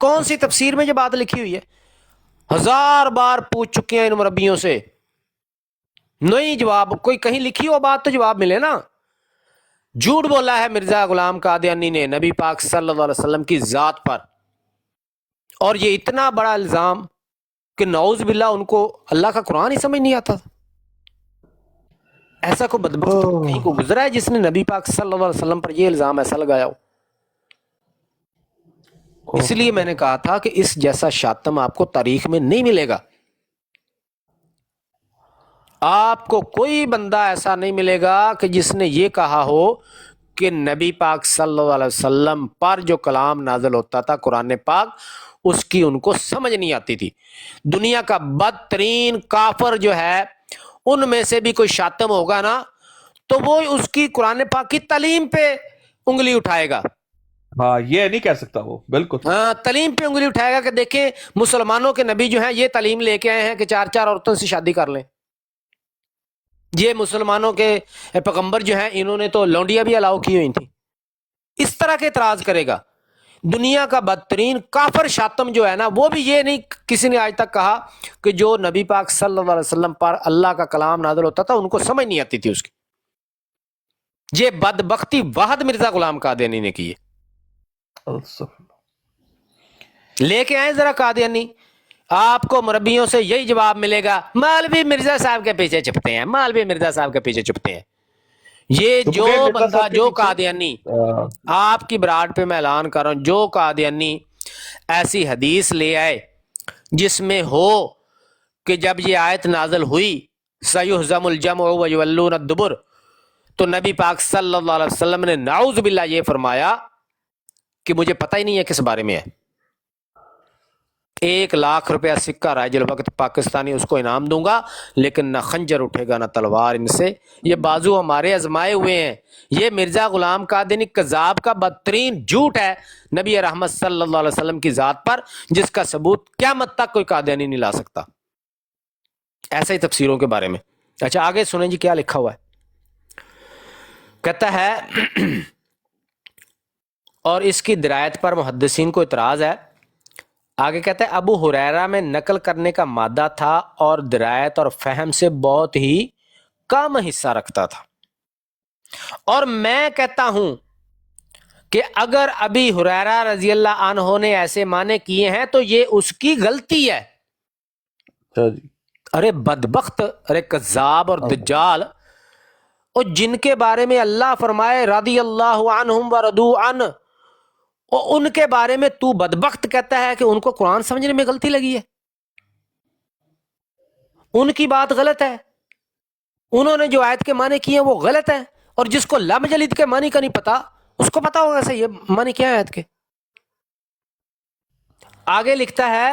[SPEAKER 2] کون سی تفسیر میں یہ بات لکھی ہوئی ہے؟ 1000 بار پوچھ چکے ہیں ان مربیوں سے، نہیں جواب. کوئی کہیں لکھی ہو بات تو جواب ملے نا. جھوٹ بولا ہے مرزا غلام قادیانی نے نبی پاک صلی اللہ علیہ وسلم کی ذات پر، اور یہ اتنا بڑا الزام کہ نعوذ باللہ ان کو اللہ کا قرآن ہی سمجھ نہیں آتا تھا. ایسا کوئی بدبخت کہیں کو گزرا ہے جس نے نبی پاک صلی اللہ علیہ وسلم پر یہ الزام ایسا لگایا ہو؟ اس لیے میں نے کہا تھا کہ اس جیسا شاتم آپ کو تاریخ میں نہیں ملے گا. آپ کو کوئی بندہ ایسا نہیں ملے گا کہ جس نے یہ کہا ہو کہ نبی پاک صلی اللہ علیہ وسلم پر جو کلام نازل ہوتا تھا قرآن پاک اس کی ان کو سمجھ نہیں آتی تھی. دنیا کا بدترین کافر جو ہے ان میں سے بھی کوئی شاتم ہوگا نا تو وہ اس کی قرآن پاک کی تعلیم پہ انگلی اٹھائے گا.
[SPEAKER 1] ہاں یہ نہیں کہہ سکتا وہ. بالکل.
[SPEAKER 2] ہاں تعلیم پہ انگلی اٹھائے گا کہ دیکھیں مسلمانوں کے نبی جو ہیں یہ تعلیم لے کے آئے ہیں کہ 4 عورتوں سے شادی کر لیں. یہ مسلمانوں کے پیغمبر جو ہیں انہوں نے تو لونڈیاں بھی الاؤ کی ہوئی تھیں. اس طرح کے اعتراض کرے گا. دنیا کا بدترین کافر شاتم جو ہے نا وہ بھی یہ نہیں کسی نے آج تک کہا کہ جو نبی پاک صلی اللہ علیہ وسلم پر اللہ کا کلام نازل ہوتا تھا ان کو سمجھ نہیں آتی تھی اس کی. یہ بدبختی واحد مرزا غلام قادیانی نے کی ہے. لے کے آئے ذرا قادیانی. آپ کو مربیوں سے یہی جواب ملے گا مولوی مرزا صاحب کے پیچھے چھپتے ہیں، مولوی مرزا صاحب کے پیچھے چھپتے ہیں. یہ جو بندہ جو قادیانی آپ کی براڈ پہ میں اعلان کر رہا ہوں، جو قادیانی ایسی حدیث لے آئے جس میں ہو کہ جب یہ آیت نازل ہوئی سیہزم الجمع ویولون الدبر تو نبی پاک صلی اللہ علیہ وسلم نے نعوذ باللہ یہ فرمایا کہ مجھے پتہ ہی نہیں ہے کس بارے میں ہے. 1,00,000 روپیہ سکہ رائج الوقت پاکستانی اس کو انعام دوں گا، لیکن نہ خنجر اٹھے گا نہ تلوار ان سے، یہ بازو ہمارے آزمائے ہوئے ہیں۔ یہ مرزا غلام قادری کذاب کا بدترین جھوٹ ہے نبی رحمت صلی اللہ علیہ وسلم کی ذات پر، جس کا ثبوت قیامت تک کوئی قادیانی نہیں لا سکتا۔ ایسے ہی تفسیروں کے بارے میں۔ اچھا آگے سنیں جی کیا لکھا ہوا ہے۔ کہتا ہے اور اس کی درایت پر محدثین کو اعتراض ہے۔ آگے کہتا ہے ابو ہریرہ میں نقل کرنے کا مادہ تھا اور درایت اور فہم سے بہت ہی کم حصہ رکھتا تھا، اور میں کہتا ہوں کہ اگر ابی ہریرہ رضی اللہ عنہ نے ایسے معنی کیے ہیں تو یہ اس کی غلطی ہے۔
[SPEAKER 1] اچھا جی،
[SPEAKER 2] ارے بدبخت، ارے کذاب اور دجال، اور جن کے بارے میں اللہ فرمائے رضی اللہ عنہم ورضوا عنہ، اور ان کے بارے میں تو بدبخت کہتا ہے کہ ان کو قرآن سمجھنے میں غلطی لگی ہے، ان کی بات غلط ہے، انہوں نے جو آیت کے معنی کیے ہیں وہ غلط ہے، اور جس کو لم جلید کے معنی کا نہیں پتا اس کو پتا ہوگا صحیح ہے معنی کیا ہے آیت کے۔ آگے لکھتا ہے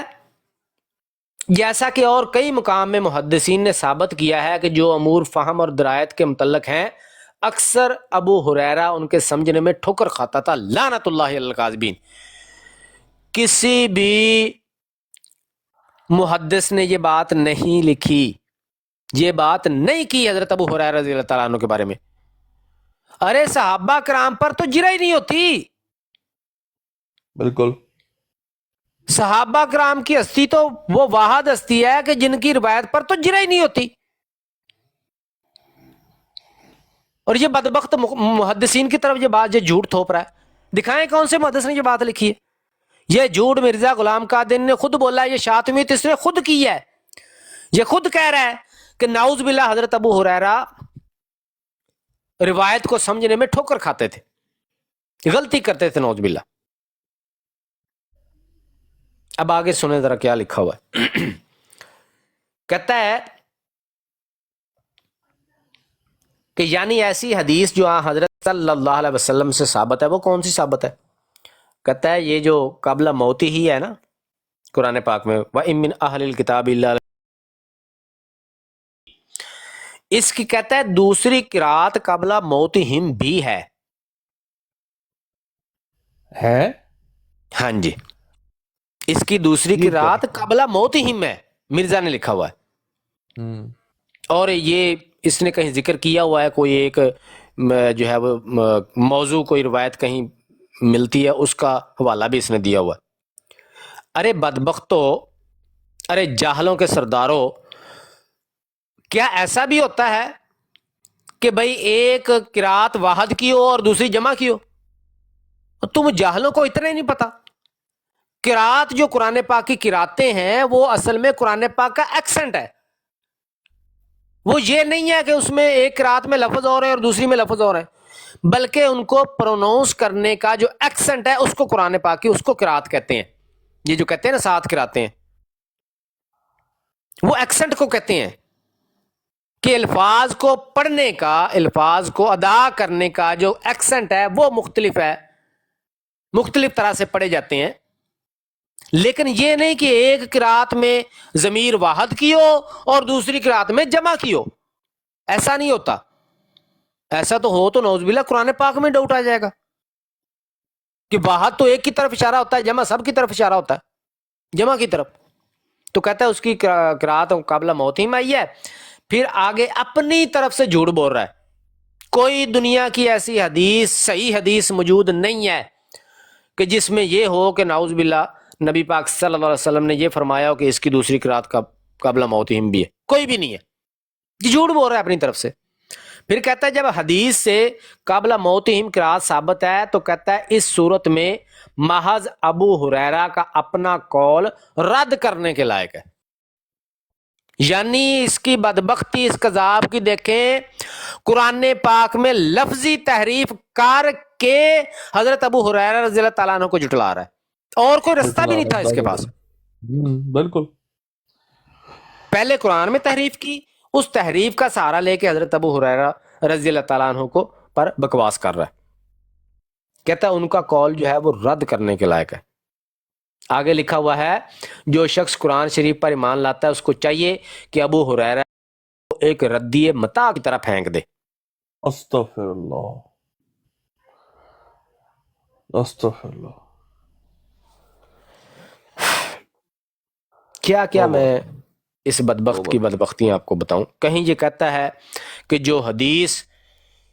[SPEAKER 2] جیسا کہ اور کئی مقام میں محدثین نے ثابت کیا ہے کہ جو امور فہم اور درایت کے متعلق ہیں اکثر ابو ہریرہ ان کے سمجھنے میں ٹھوکر کھاتا تھا، لعنت اللہ علی الکاذبین۔ کسی بھی محدث نے یہ بات نہیں لکھی، یہ بات نہیں کی حضرت ابو ہریرہ رضی اللہ تعالیٰ عنہ کے بارے میں۔ ارے صحابہ کرام پر تو جرح ہی نہیں ہوتی،
[SPEAKER 1] بالکل
[SPEAKER 2] صحابہ کرام کی ہستی تو وہ واحد ہستی ہے کہ جن کی روایت پر تو جرح ہی نہیں ہوتی، اور یہ بدبخت محدثین کی طرف یہ جھوٹ تھوپ رہا ہے۔ دکھائیں کون سے محدث نے یہ بات لکھی ہے؟ یہ جھوٹ مرزا غلام قادری نے خود بولا ہے، یہ شاطمیت اس نے خود کی ہے، یہ خود کہہ رہا ہے کہ نعوذ باللہ حضرت ابو ہریرہ روایت کو سمجھنے میں ٹھوکر کھاتے تھے، غلطی کرتے تھے، نعوذ باللہ۔ اب آگے سنیں ذرا کیا لکھا ہوا ہے۔ کہتا ہے کہ یعنی ایسی حدیث جو حضرت صلی اللہ علیہ وسلم سے ثابت ہے وہ کون سی ثابت ہے؟ کہتا ہے یہ جو قبل موتی ہی ہے نا قرآن پاک میں، وَإِن مِّنْ أَهْلِ الْكِتَابِ إِلَّا، اس کی کہتا ہے دوسری قرات قبل موتہم بھی ہے۔ ہاں جی، اس کی دوسری قرات قبل موتہم ہے، مرزا نے لکھا ہوا ہے، اور یہ اس نے کہیں ذکر کیا ہوا ہے، کوئی ایک جو ہے وہ موضوع کوئی روایت کہیں ملتی ہے اس کا حوالہ بھی اس نے دیا ہوا ہے۔ ارے بدبختو، ارے جاہلوں کے سرداروں، کیا ایسا بھی ہوتا ہے کہ بھئی ایک قرات واحد کی ہو اور دوسری جمع کی ہو؟ تم جاہلوں کو اتنا ہی نہیں پتا، قرات جو قرآن پاک کی قراتیں ہیں وہ اصل میں قرآن پاک کا ایکسنٹ ہے، وہ یہ نہیں ہے کہ اس میں ایک قرات میں لفظ اور ہے اور دوسری میں لفظ اور ہے، بلکہ ان کو پروناؤنس کرنے کا جو ایکسنٹ ہے اس کو قرآن پاک کی اس کو قرات کہتے ہیں۔ یہ جو کہتے ہیں نا 7 قراتیں ہیں، وہ ایکسنٹ کو کہتے ہیں کہ الفاظ کو پڑھنے کا، الفاظ کو ادا کرنے کا جو ایکسنٹ ہے وہ مختلف ہے، مختلف طرح سے پڑھے جاتے ہیں، لیکن یہ نہیں کہ ایک قرات میں ضمیر واحد کی ہو اور دوسری قرات میں جمع کی ہو، ایسا نہیں ہوتا۔ ایسا تو ہو تو نعوذ باللہ قرآن پاک میں ڈاؤٹ آ جائے گا کہ واحد تو ایک کی طرف اشارہ ہوتا ہے، جمع سب کی طرف اشارہ ہوتا ہے، جمع کی طرف۔ تو کہتا ہے اس کی قرات قبل موتہم آئی ہے، پھر آگے اپنی طرف سے جھوٹ بول رہا ہے۔ کوئی دنیا کی ایسی حدیث، صحیح حدیث موجود نہیں ہے کہ جس میں یہ ہو کہ نعوذ باللہ نبی پاک صلی اللہ علیہ وسلم نے یہ فرمایا ہو کہ اس کی دوسری قرات قبل موتہم بھی ہے، کوئی بھی نہیں ہے، یہ جھوٹ بول رہا ہے اپنی طرف سے۔ پھر کہتا ہے جب حدیث سے قبل موتہم قرات ثابت ہے تو کہتا ہے اس صورت میں محض ابو ہریرہ کا اپنا قول رد کرنے کے لائق ہے، یعنی اس کی بدبختی، اس کذاب کی دیکھیں، قرآن پاک میں لفظی تحریف کر کے حضرت ابو ہریرہ رضی اللہ تعالیٰ عنہ کو جھٹلا رہا ہے، اور کوئی رستہ بھی نہیں تھا اس کے پاس۔
[SPEAKER 1] بالکل
[SPEAKER 2] پہلے قرآن میں تحریف کی، اس تحریف کا سہارا لے کے حضرت ابو ہریرہ رضی اللہ تعالیٰ عنہ کو پر بکواس کر رہا ہے۔ کہتا ہے ان کا قول جو ہے وہ رد کرنے کے لائق ہے۔ آگے لکھا ہوا ہے جو شخص قرآن شریف پر ایمان لاتا ہے اس کو چاہیے کہ ابو ہریرہ کو ایک ردی متاع کی طرح پھینک دے.
[SPEAKER 1] استغفر اللہ، استغفر اللہ،
[SPEAKER 2] کیا کیا
[SPEAKER 1] توبہ
[SPEAKER 2] میں اس بدبخت
[SPEAKER 1] توبہ۔
[SPEAKER 2] کی بدبختیاں آپ کو بتاؤں. کہیں یہ کہتا ہے کہ جو حدیث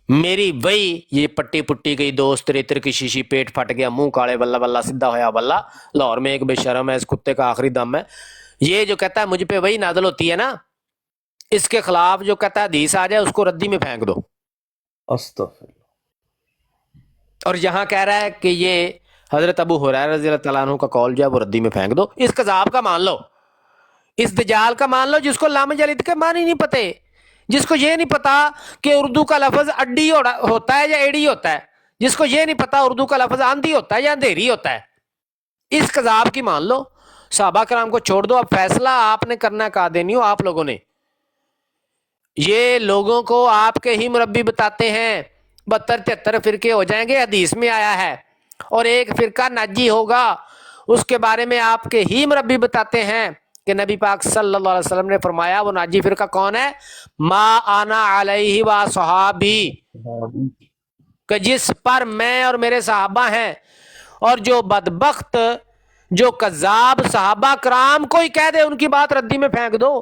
[SPEAKER 2] میری وہی یہ پٹی پٹی گئی دوست ریتر کی شیشی پیٹ پھٹ گیا منہ کالے بلہ بلہ سدھا ہویا بلہ لاہور میں ایک بے شرم ہے اس کتے کا آخری دم ہے، یہ جو کہتا ہے مجھ پہ وہی نازل ہوتی ہے نا، اس کے خلاف جو کہتا ہے حدیث آ جائے اس کو ردی میں پھینک دو.
[SPEAKER 1] استغفر اللہ۔
[SPEAKER 2] اور یہاں کہہ رہا ہے کہ یہ حضرت ابو ہریرہ رضی اللہ تعالیٰ عنہ کا قول جو ہے وہ ردی میں پھینک دو. اس کذاب کا مان لو، اس دجال کا مان لو جس کو لام جلد کے معنی نہیں پتے، جس کو یہ نہیں پتا کہ اردو کا لفظ اڈی ہوتا ہے یا ایڑی ہوتا ہے، جس کو یہ نہیں پتا اردو کا لفظ آندھی ہوتا ہے یا اندھیری ہوتا ہے. اس کذاب کی مان لو، صحابہ کرام کو چھوڑ دو. اب فیصلہ آپ نے کرنا ہے، قادینی ہو آپ لوگوں نے. یہ لوگوں کو آپ کے ہی مربی بتاتے ہیں 72-73 فرقے ہو جائیں گے، حدیث میں آیا ہے، اور ایک فرقہ ناجی ہوگا، اس کے بارے میں آپ کے ہی مربی بتاتے ہیں کہ نبی پاک صلی اللہ علیہ وسلم نے فرمایا وہ ناجی فرقہ کون ہے؟ ما انا علیہ و صحابی، کہ جس پر میں اور میرے صحابہ ہیں. اور جو بدبخت جو کذاب صحابہ کرام کو ہی کہہ دے ان کی بات ردی میں پھینک دو.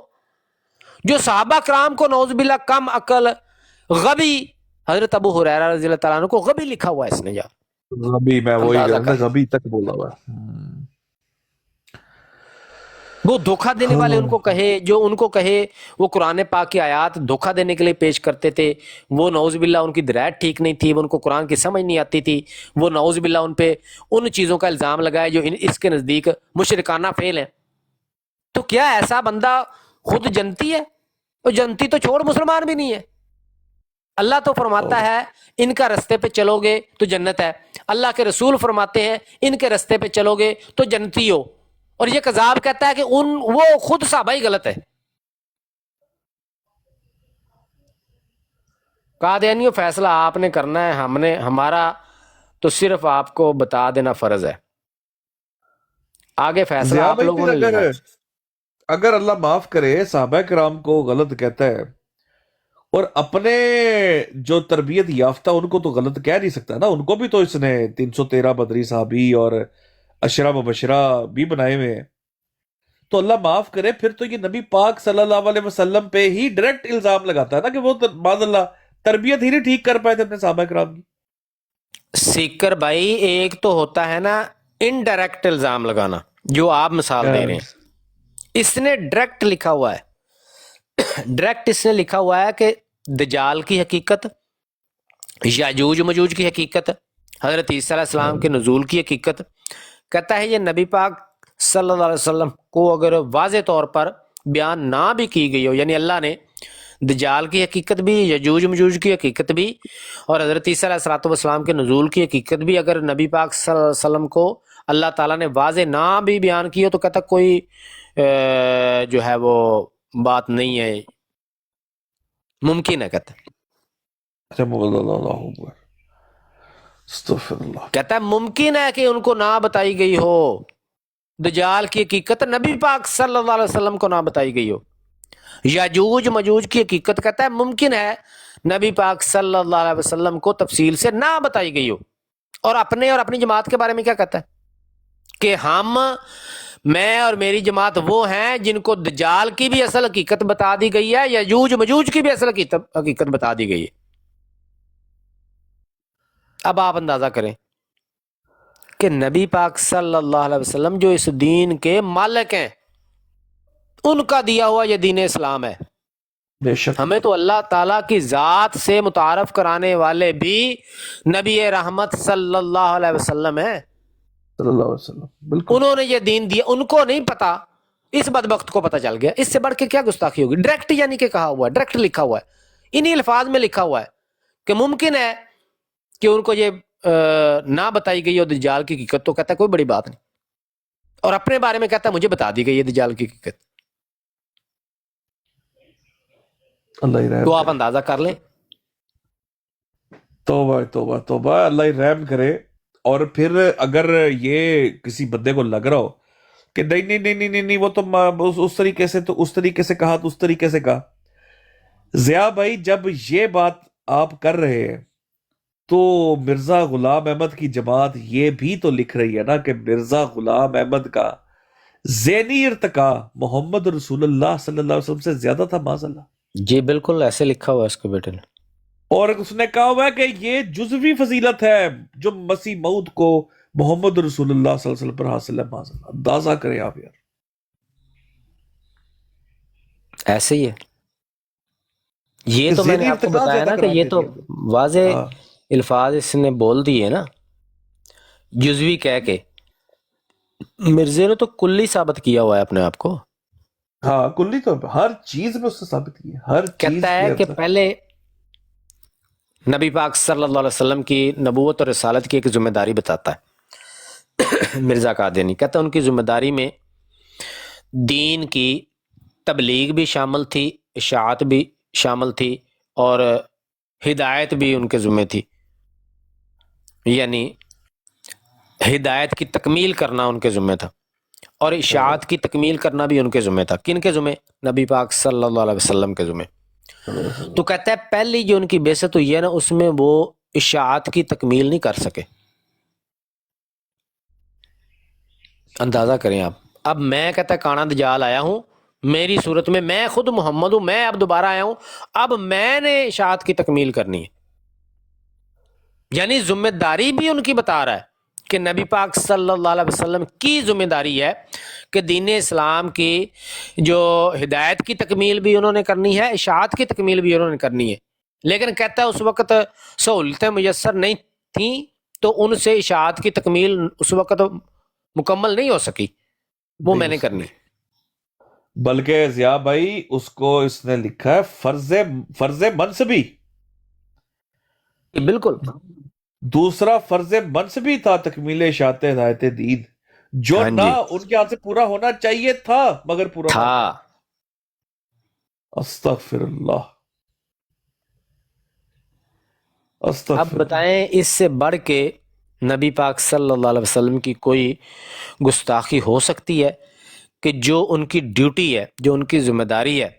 [SPEAKER 2] جو صحابہ کرام کو نعوذ باللہ کم عقل غبی، حضرت ابو ہریرہ رضی اللہ تعالیٰ عنہ کو غبی لکھا ہوا ہے اس نے. یار
[SPEAKER 1] غبی، میں وہی
[SPEAKER 2] اندازہ
[SPEAKER 1] کہہ رہا
[SPEAKER 2] کر،
[SPEAKER 1] تھا، غبی تک بولا ہوا ہے۔
[SPEAKER 2] وہ دھوکہ دینے والے ان کو کہے، جو ان کو کہے وہ قرآن پاک کی آیات دھوکہ دینے کے لیے پیش کرتے تھے، وہ نعوذ باللہ ان کی درایت ٹھیک نہیں تھی، وہ ان کو قرآن کی سمجھ نہیں آتی تھی، وہ نعوذ باللہ ان پہ ان چیزوں کا الزام لگائے جو اس کے نزدیک مشرکانہ فعل ہیں. تو کیا ایسا بندہ خود جنتی ہے؟ وہ جنتی تو چھوڑ مسلمان بھی نہیں ہے. اللہ تو فرماتا ہے ان کا رستے پہ چلو گے تو جنت ہے، اللہ کے رسول فرماتے ہیں ان کے رستے پہ چلو گے تو جنتی ہو. اور یہ کذاب کہتا ہے کہ وہ خود صحابہ ہی غلط ہے. قادیانیوں فیصلہ آپ نے کرنا ہے، ہمارا تو صرف آپ کو بتا دینا فرض ہے، آگے فیصلہ
[SPEAKER 1] ضیاء
[SPEAKER 2] آپ
[SPEAKER 1] بھائی،
[SPEAKER 2] لوگوں
[SPEAKER 1] پھر
[SPEAKER 2] نے لینا ہے.
[SPEAKER 1] اگر اللہ معاف کرے صحابہ کرام کو غلط کہتا ہے اور اپنے جو تربیت یافتہ ان کو تو غلط کہہ نہیں سکتا نا، ان کو بھی تو اس نے 313 بدری صحابی اور اشرا مبشرہ بھی بنائے ہوئے ہیں. تو اللہ معاف کرے، پھر تو یہ نبی پاک صلی اللہ علیہ وسلم پہ ہی ڈائریکٹ الزام لگاتا ہے نا کہ وہ معاذ اللہ تربیت ہی نہیں ٹھیک کر پائے تھے اپنے صحابہ کرام کی.
[SPEAKER 2] سیکر بھائی ایک تو ہوتا ہے نا انڈائریکٹ الزام لگانا جو آپ مثال دے رہے ہیں، اس نے ڈائریکٹ لکھا ہوا ہے، ڈائریکٹ اس نے لکھا ہوا ہے کہ دجال کی حقیقت، یاجوج مجوج کی حقیقت، حضرت عیسیٰ علیہ السلام کے نزول کی حقیقت. کہتا ہے یہ نبی پاک صلی اللہ علیہ وسلم کو اگر واضح طور پر بیان نہ بھی کی گئی ہو، یعنی اللہ نے دجال کی حقیقت بھی، یجوج مجوج کی حقیقت بھی، اور حضرت عیسیٰ علیہ السلام کے نزول کی حقیقت بھی اگر نبی پاک صلی اللہ علیہ وسلم کو اللہ تعالیٰ نے واضح نہ بھی بیان کی ہو، تو کہتا کوئی جو ہے وہ بات نہیں ہے، ممکن ہے. کہتا کہتا ہے ممکن ہے کہ ان کو نہ بتائی گئی ہو دجال کی حقیقت، نبی پاک صلی اللہ علیہ وسلم کو نہ بتائی گئی ہو. یاجوج مجوج کی حقیقت کہتا ہے ممکن ہے نبی پاک صلی اللہ علیہ وسلم کو تفصیل سے نہ بتائی گئی ہو. اور اپنی جماعت کے بارے میں کیا کہتا ہے کہ میں اور میری جماعت وہ ہیں جن کو دجال کی بھی اصل حقیقت بتا دی گئی ہے، یاجوج مجوج کی بھی اصل حقیقت بتا دی گئی ہے. اب آپ اندازہ کریں کہ نبی پاک صلی اللہ علیہ وسلم جو اس دین کے مالک ہیں، ان کا دیا ہوا یہ دین اسلام ہے.
[SPEAKER 1] بے شک
[SPEAKER 2] ہمیں تو اللہ تعالیٰ کی ذات سے متعارف کرانے والے بھی نبی رحمت صلی اللہ علیہ وسلم ہیں.
[SPEAKER 1] صلی اللہ علیہ وسلم، بالکل.
[SPEAKER 2] انہوں نے یہ دین دیا، ان کو نہیں پتا، اس بدبخت کو پتا چل گیا. اس سے بڑھ کے کیا گستاخی ہوگی؟ ڈائریکٹ یعنی کہ کہا ہوا ہے، ڈائریکٹ لکھا ہوا ہے، انہی الفاظ میں لکھا ہوا ہے کہ ممکن ہے کہ ان کو یہ نہ بتائی گئی ہو دجال کی حقیقت. تو کہتا ہے کوئی بڑی بات نہیں، اور اپنے بارے میں کہتا ہے مجھے بتا دی گئی ہے دجال کی حقیقت.
[SPEAKER 1] اللہ ہی رحم
[SPEAKER 2] تو آپ
[SPEAKER 1] کرے.
[SPEAKER 2] اندازہ کر لیں.
[SPEAKER 1] توبہ توبہ توبہ، اللہ ہی رحم کرے. اور پھر اگر یہ کسی بندے کو لگ رہا ہو کہ نہیں نہیں نہیں نہیں نہیں نہیں، وہ تو اس طریقے سے تو اس طریقے سے کہا تو اس طریقے سے کہا. ضیاء بھائی جب یہ بات آپ کر رہے ہیں تو مرزا غلام احمد کی جماعت یہ بھی تو لکھ رہی ہے نا کہ مرزا غلام احمد کا ذہنی ارتقا محمد رسول اللہ صلی اللہ علیہ وسلم سے زیادہ تھا معاذ اللہ.
[SPEAKER 2] جی بالکل ایسے لکھا ہوا ہے اس کے بیٹے نے.
[SPEAKER 1] اور اس نے کہا ہوا ہے کہ یہ جزوی فضیلت ہے جو مسیح موعود کو محمد رسول اللہ صلی اللہ علیہ وسلم پر حاصل ہے معاذ اللہ. اندازہ کریں آپ یار.
[SPEAKER 2] ایسے ہی ہے. یہ تو میں نے
[SPEAKER 1] ذہنی
[SPEAKER 2] آپ کو
[SPEAKER 1] ارتقا
[SPEAKER 2] بتایا
[SPEAKER 1] زیادہ
[SPEAKER 2] نا کہ
[SPEAKER 1] کرا
[SPEAKER 2] یہ
[SPEAKER 1] کے
[SPEAKER 2] تو
[SPEAKER 1] دیا.
[SPEAKER 2] واضح
[SPEAKER 1] ہاں
[SPEAKER 2] الفاظ اس نے بول دیے نا جزوی کہہ کے. مرزے نے تو کلی ثابت کیا ہوا ہے اپنے آپ کو.
[SPEAKER 1] ہاں کلی طور پہ ہر چیز میں اس سے ثابت کی ہے، ہر چیز
[SPEAKER 2] کہتا
[SPEAKER 1] کے
[SPEAKER 2] ہے کہ
[SPEAKER 1] اندر.
[SPEAKER 2] پہلے نبی پاک صلی اللہ علیہ وسلم کی نبوت اور رسالت کی ایک ذمہ داری بتاتا ہے. مرزا قادیانی کہتا ہے ان کی ذمہ داری میں دین کی تبلیغ بھی شامل تھی، اشاعت بھی شامل تھی، اور ہدایت بھی ان کے ذمہ تھی. یعنی ہدایت کی تکمیل کرنا ان کے ذمہ تھا اور اشاعت کی تکمیل کرنا بھی ان کے ذمہ تھا. کن کے ذمہ؟ نبی پاک صلی اللہ علیہ وسلم کے ذمہ. تو کہتا ہے پہلی جو ان کی بعثت ہوئی ہے نا اس میں وہ اشاعت کی تکمیل نہیں کر سکے. اندازہ کریں آپ. اب میں کہتا ہے کانا دجال آیا ہوں، میری صورت میں میں خود محمد ہوں، میں اب دوبارہ آیا ہوں، اب میں نے اشاعت کی تکمیل کرنی ہے. یعنی ذمہ داری بھی ان کی بتا رہا ہے کہ نبی پاک صلی اللہ علیہ وسلم کی ذمہ داری ہے کہ دین اسلام کی جو ہدایت کی تکمیل بھی انہوں نے کرنی ہے، اشاعت کی تکمیل بھی انہوں نے کرنی ہے. لیکن کہتا ہے اس وقت سہولتیں میسر نہیں تھیں تو ان سے اشاعت کی تکمیل اس وقت مکمل نہیں ہو سکی، وہ
[SPEAKER 1] نہیں
[SPEAKER 2] میں
[SPEAKER 1] ہو
[SPEAKER 2] نے کرنی.
[SPEAKER 1] سکتی. بلکہ ضیاء بھائی اس کو اس نے لکھا ہے فرض منصبی.
[SPEAKER 2] بالکل
[SPEAKER 1] دوسرا فرض منصبی تھا تکمیل اشاعت ہدایت دین، جو
[SPEAKER 2] ہاں
[SPEAKER 1] نہ
[SPEAKER 2] جی
[SPEAKER 1] ان کے ہاتھ سے پورا ہونا چاہیے تھا مگر پورا نہ
[SPEAKER 2] تھا.
[SPEAKER 1] ہوا. استغفر اللہ
[SPEAKER 2] اب
[SPEAKER 1] استغفر اللہ.
[SPEAKER 2] بتائیں اس سے بڑھ کے نبی پاک صلی اللہ علیہ وسلم کی کوئی گستاخی ہو سکتی ہے کہ جو ان کی ڈیوٹی ہے، جو ان کی ذمہ داری ہے،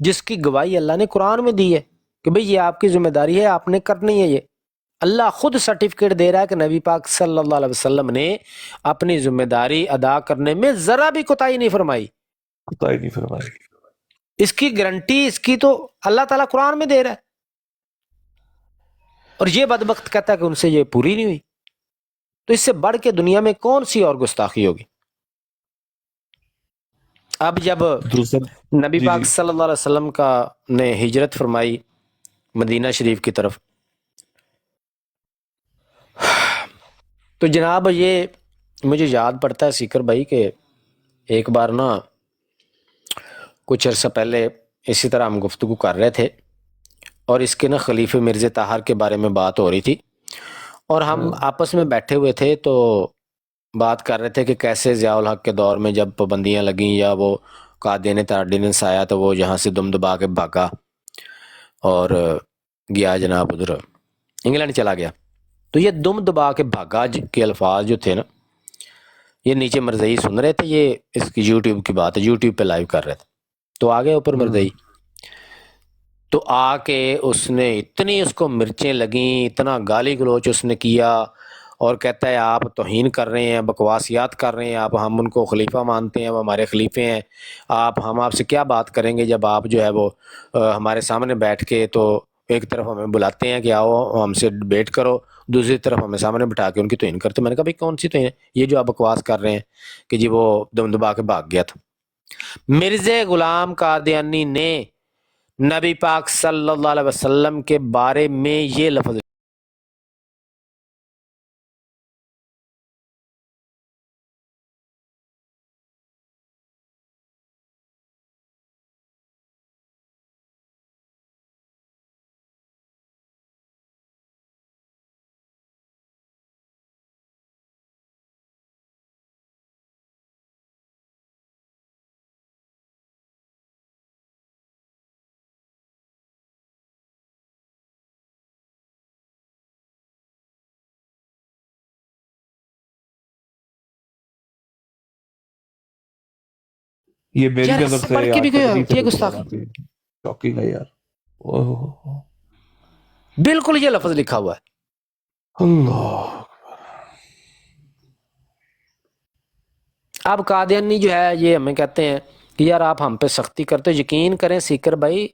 [SPEAKER 2] جس کی گواہی اللہ نے قرآن میں دی ہے کہ بھئی یہ آپ کی ذمہ داری ہے، آپ نے کرنی ہے. یہ اللہ خود سرٹیفکیٹ دے رہا ہے کہ نبی پاک صلی اللہ علیہ وسلم نے اپنی ذمہ داری ادا کرنے میں ذرا بھی کوتاہی نہیں فرمائی.
[SPEAKER 1] کوتاہی نہیں فرمائی.
[SPEAKER 2] اس کی گارنٹی اس کی تو اللہ تعالیٰ قرآن میں دے رہا ہے، اور یہ بدبخت کہتا ہے کہ ان سے یہ پوری نہیں ہوئی. تو اس سے بڑھ کے دنیا میں کون سی اور گستاخی ہوگی؟ اب جب
[SPEAKER 1] دوسرا
[SPEAKER 2] نبی
[SPEAKER 1] جی
[SPEAKER 2] پاک
[SPEAKER 1] جی
[SPEAKER 2] صلی اللہ علیہ وسلم کا نے ہجرت فرمائی مدینہ شریف کی طرف، تو جناب یہ مجھے یاد پڑتا ہے سیکر بھائی کہ ایک بار نا کچھ عرصہ پہلے اسی طرح ہم گفتگو کر رہے تھے اور اس کے نا خلیفہ مرزا طاہر کے بارے میں بات ہو رہی تھی، اور ہم آپس میں بیٹھے ہوئے تھے تو بات کر رہے تھے کہ کیسے ضیاء الحق کے دور میں جب پابندیاں لگیں یا وہ قادیانی آرڈیننس آیا تو وہ یہاں سے دم دبا کے بھاگا اور گیا جناب ادھر انگلینڈ چلا گیا. تو یہ دم دبا کے بھاگا کے الفاظ جو تھے نا، یہ نیچے مرزئی سن رہے تھے، یہ اس کی یوٹیوب کی بات ہے، یوٹیوب پہ لائیو کر رہے تھے. تو آگے اوپر مرزئی تو آ کے اس نے اتنی اس کو مرچیں لگیں، اتنا گالی گلوچ اس نے کیا اور کہتا ہے آپ توہین کر رہے ہیں، بکواسیات کر رہے ہیں، آپ ہم ان کو خلیفہ مانتے ہیں، وہ ہمارے خلیفے ہیں، ہم آپ سے کیا بات کریں گے جب آپ جو ہے وہ ہمارے سامنے بیٹھ کے تو ایک طرف ہمیں بلاتے ہیں کہ آؤ ہم سے ڈیبیٹ کرو، دوسری طرف ہمیں سامنے بٹھا کے ان کی توہین کرتے. میں نے کہا بھائی کون سی توہین؟ یہ جو آپ بکواس کر رہے ہیں کہ جی وہ دم دبا کے بھاگ گیا تھا. مرزا غلام قادیانی نے نبی پاک صلی اللہ علیہ وسلم کے بارے میں یہ لفظ
[SPEAKER 1] یہ میری
[SPEAKER 2] یار
[SPEAKER 1] نظر
[SPEAKER 2] اس سے
[SPEAKER 1] سے
[SPEAKER 2] پڑھ کے بھی
[SPEAKER 1] آج
[SPEAKER 2] کوئی
[SPEAKER 1] تک نہیں
[SPEAKER 2] ہوتی ہے
[SPEAKER 1] سمجھ
[SPEAKER 2] گستاخی؟
[SPEAKER 1] شاکنگ ہے یار. اوہ،
[SPEAKER 2] بالکل یہ لفظ لکھا ہوا ہے.
[SPEAKER 1] اللہ.
[SPEAKER 2] اب قادیانی جو ہے یہ ہمیں کہتے ہیں کہ یار آپ ہم پہ سختی کرتے ہو. یقین کریں سیکر بھائی،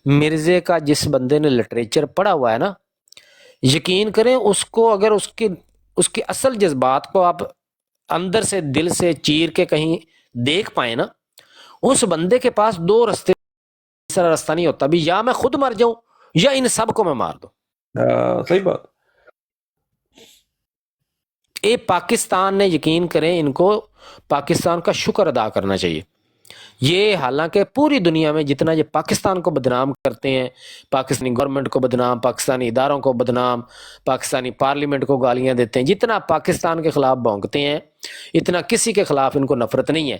[SPEAKER 2] مرزے کا جس بندے نے لٹریچر پڑھا ہوا ہے نا، یقین کریں اس کو اگر اس کی اصل جذبات کو آپ اندر سے دل سے چیر کے کہیں دیکھ پائیں نا، اس بندے کے پاس دو رستے، تیسرا راستہ نہیں ہوتا بھی یا میں خود مر جاؤں یا ان سب کو میں مار دوں.
[SPEAKER 1] صحیح بات.
[SPEAKER 2] اے پاکستان نے، یقین کریں ان کو پاکستان کا شکر ادا کرنا چاہیے. یہ حالانکہ پوری دنیا میں جتنا یہ پاکستان کو بدنام کرتے ہیں، پاکستانی گورنمنٹ کو بدنام، پاکستانی اداروں کو بدنام، پاکستانی پارلیمنٹ کو گالیاں دیتے ہیں، جتنا پاکستان کے خلاف بھونکتے ہیں اتنا کسی کے خلاف ان کو نفرت نہیں ہے.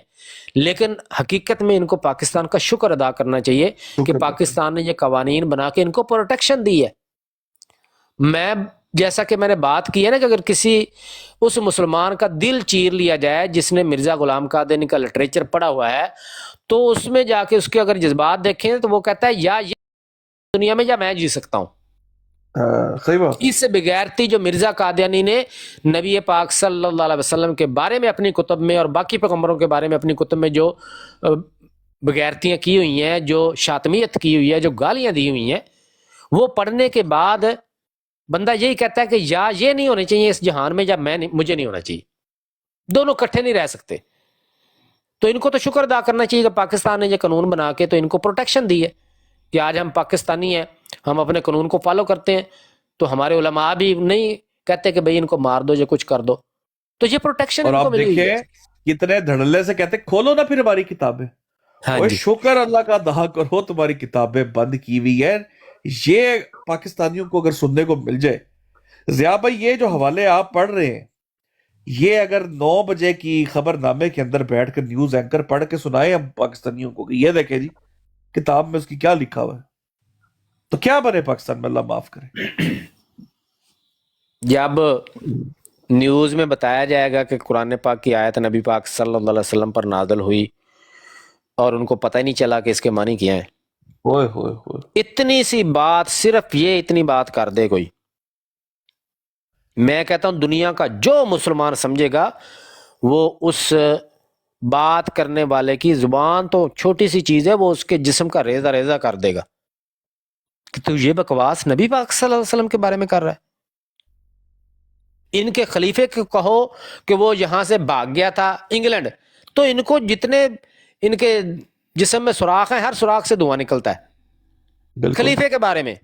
[SPEAKER 2] لیکن حقیقت میں ان کو پاکستان کا شکر ادا کرنا چاہیے کہ پاکستان نے یہ قوانین بنا کے ان کو پروٹیکشن دی ہے. میں جیسا کہ میں نے بات کی ہے نا کہ اگر کسی اس مسلمان کا دل چیر لیا جائے جس نے مرزا غلام قادیانی کا لٹریچر پڑھا ہوا ہے، تو اس میں جا کے اس کے اگر جذبات دیکھیں تو وہ کہتا ہے یا یہ دنیا میں یا میں جی سکتا ہوں.
[SPEAKER 1] صحیح بات.
[SPEAKER 2] اس سے بغیرتی جو مرزا قادیانی نے نبی پاک صلی اللہ علیہ وسلم کے بارے میں اپنی کتب میں اور باقی پیغمبروں کے بارے میں اپنی کتب میں جو بغیرتیاں کی ہوئی ہیں، جو شاتمیت کی ہوئی ہے، جو گالیاں دی ہوئی ہیں، وہ پڑھنے کے بعد بندہ یہی کہتا ہے کہ یا یہ نہیں ہونے چاہیے اس جہان میں یا مجھے نہیں ہونا چاہیے. دونوں کٹھے نہیں رہ سکتے. تو ان کو تو شکر ادا کرنا چاہیے کہ پاکستان نے یہ قانون بنا کے تو ان کو پروٹیکشن دی ہے کہ آج ہم پاکستانی ہیں، ہم اپنے قانون کو فالو کرتے ہیں. تو ہمارے علماء بھی نہیں کہتے کہ بھئی ان کو مار دو یا کچھ کر دو. تو یہ پروٹیکشن
[SPEAKER 1] اور
[SPEAKER 2] ان کو
[SPEAKER 1] آپ
[SPEAKER 2] ملی ہوئی ہے.
[SPEAKER 1] دیکھیں کتنے دھڑلے سے کہتے کھولو نا پھر ہماری کتابیں.
[SPEAKER 2] ہاں
[SPEAKER 1] اوے
[SPEAKER 2] جی،
[SPEAKER 1] شکر اللہ کا ادا کرو تمہاری کتابیں بند کی ہوئی ہے. یہ پاکستانیوں کو اگر سننے کو مل جائے. ضیاء بھائی یہ جو حوالے آپ پڑھ رہے ہیں، یہ اگر 9 بجے کی خبر نامے کے اندر بیٹھ کر نیوز اینکر پڑھ کے سنائے ہم پاکستانیوں کو کہ یہ دیکھیں جی کتاب میں اس کی کیا لکھا ہوا ہے، تو کیا بنے پاکستان میں؟ اللہ معاف کرے.
[SPEAKER 2] جب نیوز میں بتایا جائے گا کہ قرآن پاک کی آیت نبی پاک صلی اللہ علیہ وسلم پر نازل ہوئی اور ان کو پتہ ہی نہیں چلا کہ اس کے معنی کیا ہیں،
[SPEAKER 1] ہوئے ہوئے ہوئے.
[SPEAKER 2] اتنی سی بات، صرف یہ اتنی بات کر دے کوئی، میں کہتا ہوں دنیا کا جو مسلمان سمجھے گا وہ اس بات کرنے والے کی زبان تو چھوٹی سی چیز ہے، وہ اس کے جسم کا ریزہ ریزہ کر دے گا کہ تو یہ بکواس نبی پاک صلی اللہ علیہ وسلم کے بارے میں کر رہا ہے. ان کے خلیفے کو کہو کہ وہ یہاں سے بھاگ گیا تھا انگلینڈ، تو ان کو جتنے ان کے جسم میں سوراخ ہیں ہر سوراخ سے دھواں نکلتا ہے
[SPEAKER 1] بالکل.
[SPEAKER 2] خلیفے کے بارے میں.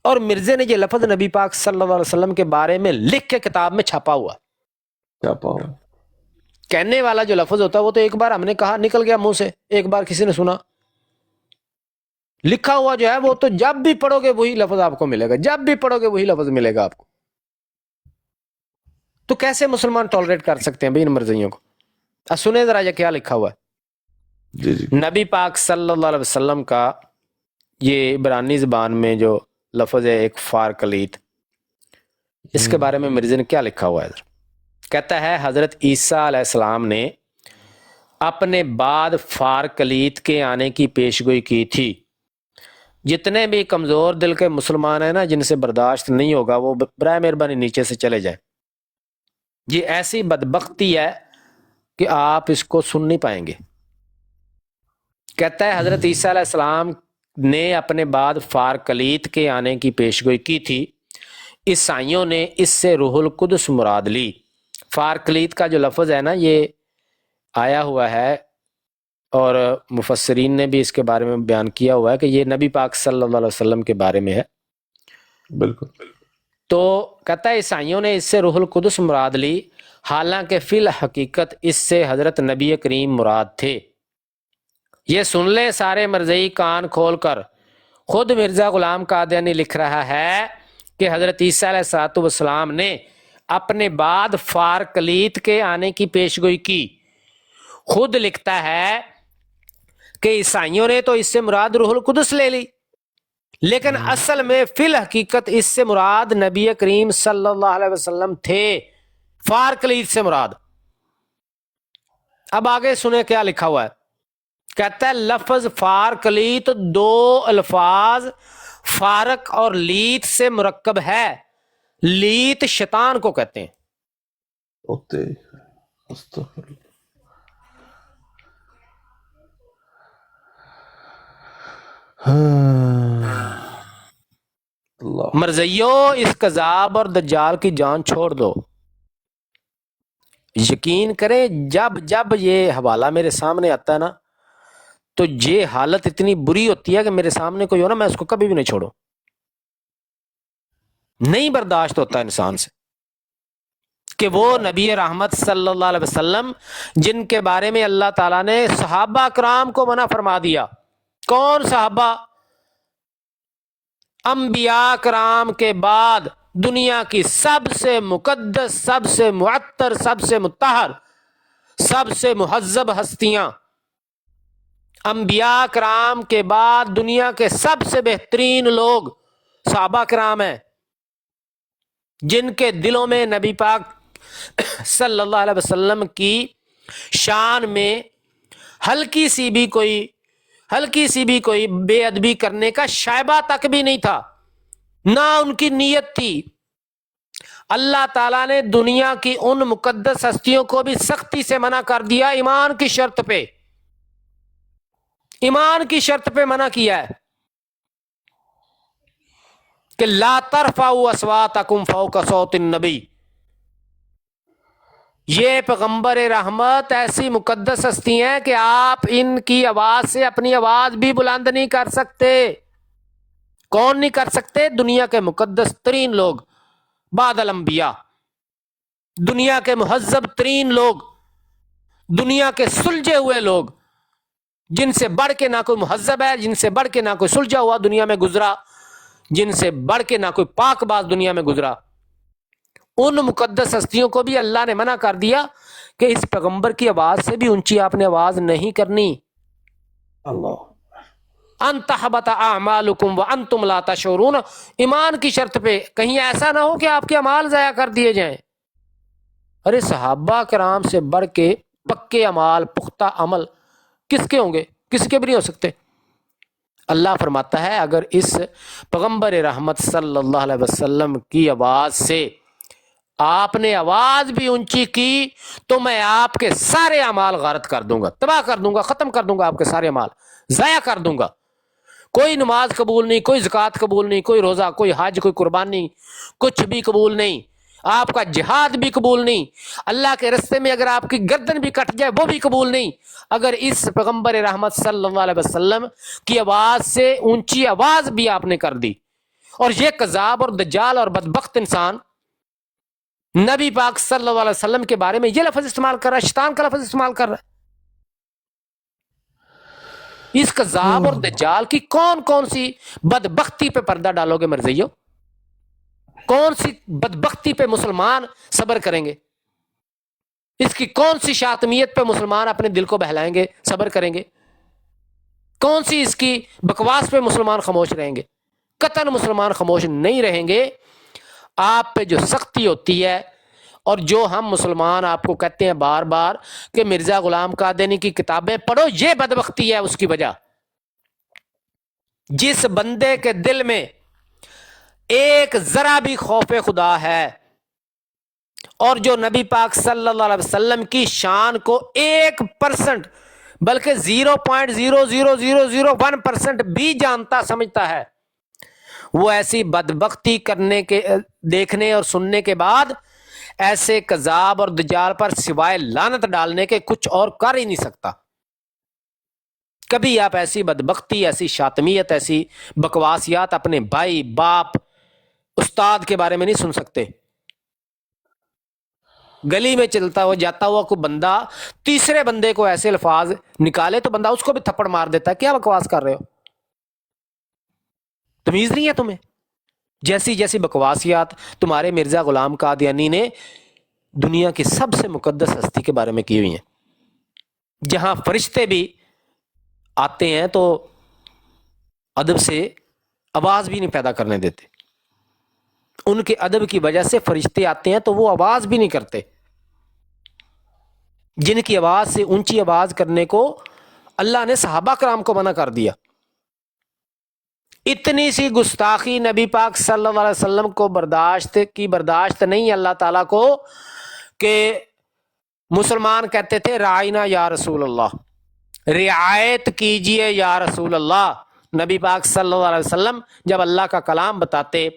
[SPEAKER 2] اور مرزے نے یہ لفظ نبی پاک صلی اللہ علیہ وسلم کے بارے میں لکھ کے کتاب میں چھاپا ہوا.
[SPEAKER 1] کیا پاؤ.
[SPEAKER 2] کہنے والا جو لفظ ہوتا ہے وہ تو ایک بار ہم نے کہا نکل گیا منہ سے، ایک بار کسی نے سنا. لکھا ہوا جو ہے وہ تو جب بھی پڑھو گے وہی لفظ آپ کو ملے گا، جب بھی پڑھو گے وہی لفظ ملے گا آپ کو. تو کیسے مسلمان ٹالریٹ کر سکتے ہیں بھائی ان مرضیوں کو؟ سنیں ذرا یہ کیا لکھا ہوا ہے.
[SPEAKER 1] جی جی.
[SPEAKER 2] نبی پاک صلی اللہ علیہ وسلم کا یہ عبرانی زبان میں جو لفظ ہے ایک فارکلیت، اس کے بارے میں مرزا نے کیا لکھا ہوا ہے؟ کہتا ہے حضرت عیسیٰ علیہ السلام نے اپنے بعد فارکلیت کے آنے کی پیشگوئی کی تھی. جتنے بھی کمزور دل کے مسلمان ہیں نا جن سے برداشت نہیں ہوگا وہ برائے مہربانی نیچے سے چلے جائیں. یہ ایسی بدبختی ہے کہ آپ اس کو سن نہیں پائیں گے. کہتا ہے حضرت عیسیٰ علیہ السلام نے اپنے بعد فارکلیت کے آنے کی پیشگوئی کی تھی. عیسائیوں نے اس سے روح القدس مراد لی. فارکلیت کا جو لفظ ہے نا یہ آیا ہوا ہے اور مفسرین نے بھی اس کے بارے میں بیان کیا ہوا ہے کہ یہ نبی پاک صلی اللہ علیہ وسلم کے بارے میں ہے.
[SPEAKER 1] بالکل.
[SPEAKER 2] تو کہتا ہے عیسائیوں نے اس سے روح القدس مراد لی، حالانکہ فی الحقیقت اس سے حضرت نبی کریم مراد تھے. یہ سن لیں سارے مرزئی کان کھول کر، خود مرزا غلام قادیانی لکھ رہا ہے کہ حضرت عیسیٰ علیہ السلام نے اپنے بعد فارکلیت کے آنے کی پیشگوئی کی. خود لکھتا ہے کہ عیسائیوں نے تو اس سے مراد روح القدس لے لی، لیکن اصل میں فی الحقیقت اس سے مراد نبی کریم صلی اللہ علیہ وسلم تھے. فارکلیت سے مراد. اب آگے سنیں کیا لکھا ہوا ہے. کہتا ہے لفظ فارکلیت دو الفاظ فارق اور لیت سے مرکب ہے. لیت شیطان کو کہتے ہیں.
[SPEAKER 1] ہوتے استغفر اللہ.
[SPEAKER 2] مرزیو اس کذاب اور دجال کی جان چھوڑ دو. یقین کریں جب جب یہ حوالہ میرے سامنے آتا ہے نا تو یہ حالت اتنی بری ہوتی ہے کہ میرے سامنے کوئی ہو نا میں اس کو کبھی بھی نہیں چھوڑوں. نہیں برداشت ہوتا انسان سے کہ وہ نبی رحمت صلی اللہ علیہ وسلم جن کے بارے میں اللہ تعالیٰ نے صحابہ کرام کو منع فرما دیا. کون صحابہ؟ انبیاء کرام کے بعد دنیا کی سب سے مقدس، سب سے معطر، سب سے مطہر، سب سے مہذب ہستیاں، انبیاء کرام کے بعد دنیا کے سب سے بہترین لوگ صحابہ کرام ہیں، جن کے دلوں میں نبی پاک صلی اللہ علیہ وسلم کی شان میں ہلکی سی بھی کوئی بے ادبی کرنے کا شائبہ تک بھی نہیں تھا، نہ ان کی نیت تھی. اللہ تعالیٰ نے دنیا کی ان مقدس ہستیوں کو بھی سختی سے منع کر دیا، ایمان کی شرط پہ منع کیا ہے کہ لا ترفعوا اصواتکم فوق صوت النبی. یہ پیغمبر رحمت ایسی مقدس ہستی ہیں کہ آپ ان کی آواز سے اپنی آواز بھی بلند نہیں کر سکتے. کون نہیں کر سکتے؟ دنیا کے مقدس ترین لوگ بعد الانبیاء، دنیا کے مہذب ترین لوگ، دنیا کے سلجھے ہوئے لوگ، جن سے بڑھ کے نہ کوئی مہذب ہے، جن سے بڑھ کے نہ کوئی سلجھا ہوا دنیا میں گزرا، جن سے بڑھ کے نہ کوئی پاک باز دنیا میں گزرا. ان مقدس ہستیوں کو بھی اللہ نے منع کر دیا کہ اس پیغمبر کی آواز سے بھی اونچی آپ نے آواز نہیں کرنی.
[SPEAKER 1] اللہ
[SPEAKER 2] ان تحبط اعمالکم وانتم لا تشعرون. ایمان کی شرط پہ کہیں ایسا نہ ہو کہ آپ کے اعمال ضائع کر دیے جائیں. ارے صحابہ کرام سے بڑھ کے پکے اعمال، پختہ عمل کس کے ہوں گے؟ کس کے بھی نہیں ہو سکتے. اللہ فرماتا ہے اگر اس پیغمبر رحمت صلی اللہ علیہ وسلم کی آواز سے آپ نے آواز بھی اونچی کی تو میں آپ کے سارے اعمال غارت کر دوں گا، تباہ کر دوں گا، ختم کر دوں گا، آپ کے سارے اعمال ضائع کر دوں گا. کوئی نماز قبول نہیں، کوئی زکوٰۃ قبول نہیں، کوئی روزہ، کوئی حج، کوئی قربانی، کچھ بھی قبول نہیں. آپ کا جہاد بھی قبول نہیں. اللہ کے رستے میں اگر آپ کی گردن بھی کٹ جائے وہ بھی قبول نہیں. اگر اس پیغمبر رحمت صلی اللہ علیہ وسلم کی آواز سے اونچی آواز بھی آپ نے کر دی، اور یہ کذاب اور دجال اور بدبخت انسان نبی پاک صلی اللہ علیہ وسلم کے بارے میں یہ لفظ استعمال کر رہا ہے، شیطان کا لفظ استعمال کر رہا ہے. اس کذاب اور دجال کی کون سی بدبختی پہ پردہ ڈالو گے مرزیو؟ کون سی بدبختی پہ مسلمان صبر کریں گے؟ اس کی کون سی شاطمیت پہ مسلمان اپنے دل کو بہلائیں گے، صبر کریں گے؟ کون سی اس کی بکواس پہ مسلمان خاموش رہیں گے؟ قطعاً مسلمان خاموش نہیں رہیں گے. آپ پہ جو سختی ہوتی ہے اور جو ہم مسلمان آپ کو کہتے ہیں بار بار کہ مرزا غلام قادیانی کی کتابیں پڑھو، یہ بدبختی ہے اس کی وجہ. جس بندے کے دل میں ایک ذرا بھی خوف خدا ہے اور جو نبی پاک صلی اللہ علیہ وسلم کی شان کو 1% بلکہ 0.00001% بھی جانتا سمجھتا ہے، وہ ایسی بدبختی کرنے کے دیکھنے اور سننے کے بعد ایسے کذاب اور دجال پر سوائے لعنت ڈالنے کے کچھ اور کر ہی نہیں سکتا. کبھی آپ ایسی بدبختی، ایسی شاطمیت، ایسی بکواسیات اپنے بھائی، باپ، استاد کے بارے میں نہیں سن سکتے. گلی میں چلتا ہوا جاتا ہوا کوئی بندہ تیسرے بندے کو ایسے الفاظ نکالے تو بندہ اس کو بھی تھپڑ مار دیتا ہے، کیا بکواس کر رہے ہو؟ تمیز نہیں ہے تمہیں؟ جیسی جیسی بکواسیات تمہارے مرزا غلام قادیانی نے دنیا کی سب سے مقدس ہستی کے بارے میں کی ہوئی ہیں، جہاں فرشتے بھی آتے ہیں تو ادب سے آواز بھی نہیں پیدا کرنے دیتے. ان کے ادب کی وجہ سے فرشتے آتے ہیں تو وہ آواز بھی نہیں کرتے. جن کی آواز سے اونچی آواز کرنے کو اللہ نے صحابہ کرام کو منع کر دیا. اتنی سی گستاخی نبی پاک صلی اللہ علیہ وسلم کو برداشت نہیں اللہ تعالیٰ کو کہ مسلمان کہتے تھے رعینا یا رسول اللہ، رعایت کیجئے یا رسول اللہ. نبی پاک صلی اللہ علیہ وسلم جب اللہ کا کلام بتاتے،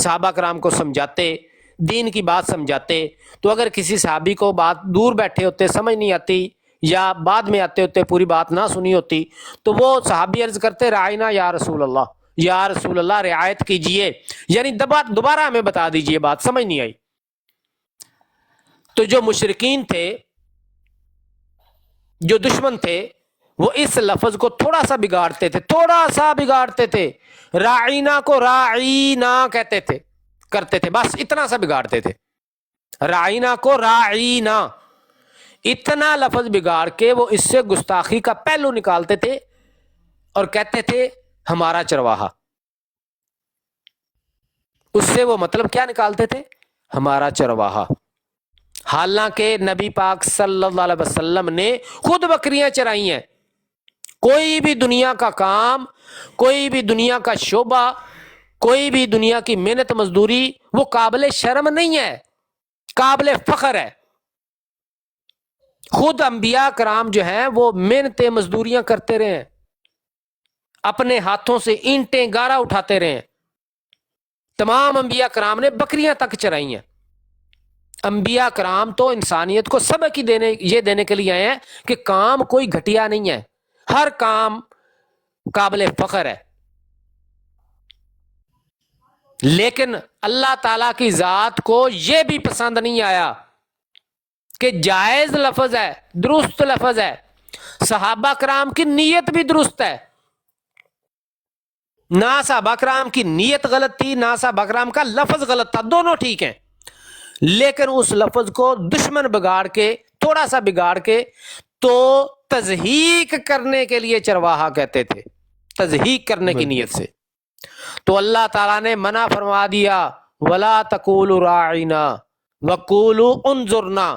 [SPEAKER 2] صحابہ کرام کو سمجھاتے، دین کی بات سمجھاتے، تو اگر کسی صحابی کو بات دور بیٹھے ہوتے سمجھ نہیں آتی یا بعد میں آتے ہوتے پوری بات نہ سنی ہوتی، تو وہ صحابی عرض کرتے رعینا یا رسول اللہ، یا رسول اللہ رعایت کیجئے، یعنی دوبارہ ہمیں بتا دیجئے، بات سمجھ نہیں آئی. تو جو مشرکین تھے، جو دشمن تھے، وہ اس لفظ کو تھوڑا سا بگاڑتے تھے. راعینا کو راعینا کہتے تھے، کرتے تھے، بس اتنا سا بگاڑتے تھے. راعینا کو راعینا، اتنا لفظ بگاڑ کے وہ اس سے گستاخی کا پہلو نکالتے تھے اور کہتے تھے ہمارا چرواہا. اس سے وہ مطلب کیا نکالتے تھے؟ ہمارا چرواہا. حالانکہ نبی پاک صلی اللہ علیہ وسلم نے خود بکریاں چرائی ہیں. کوئی بھی دنیا کا کام، کوئی بھی دنیا کا شعبہ، کوئی بھی دنیا کی محنت مزدوری وہ قابل شرم نہیں ہے، قابل فخر ہے. خود انبیاء کرام جو ہیں وہ محنتیں مزدوریاں کرتے رہے ہیں، اپنے ہاتھوں سے اینٹیں گارا اٹھاتے رہے ہیں. تمام انبیاء کرام نے بکریاں تک چرائی ہیں. انبیاء کرام تو انسانیت کو سبق یہ دینے کے لیے آئے ہیں کہ کام کوئی گھٹیا نہیں ہے، ہر کام قابل فخر ہے. لیکن اللہ تعالیٰ کی ذات کو یہ بھی پسند نہیں آیا کہ جائز لفظ ہے، درست لفظ ہے. صحابہ کرام کی نیت بھی درست ہے، نہ صحابہ کرام کی نیت غلط تھی، نہ صحابہ کرام کا لفظ غلط تھا، دونوں ٹھیک ہیں. لیکن اس لفظ کو دشمن بگاڑ کے، تھوڑا سا بگاڑ کے، تو تضحیق کرنے کے لیے چرواہا کہتے تھے، تضحیق کرنے کی نیت سے. تو اللہ تعالیٰ نے منع فرما دیا وَلَا تَقُولُوا رَاعِنَا وَقُولُوا انظُرْنَا.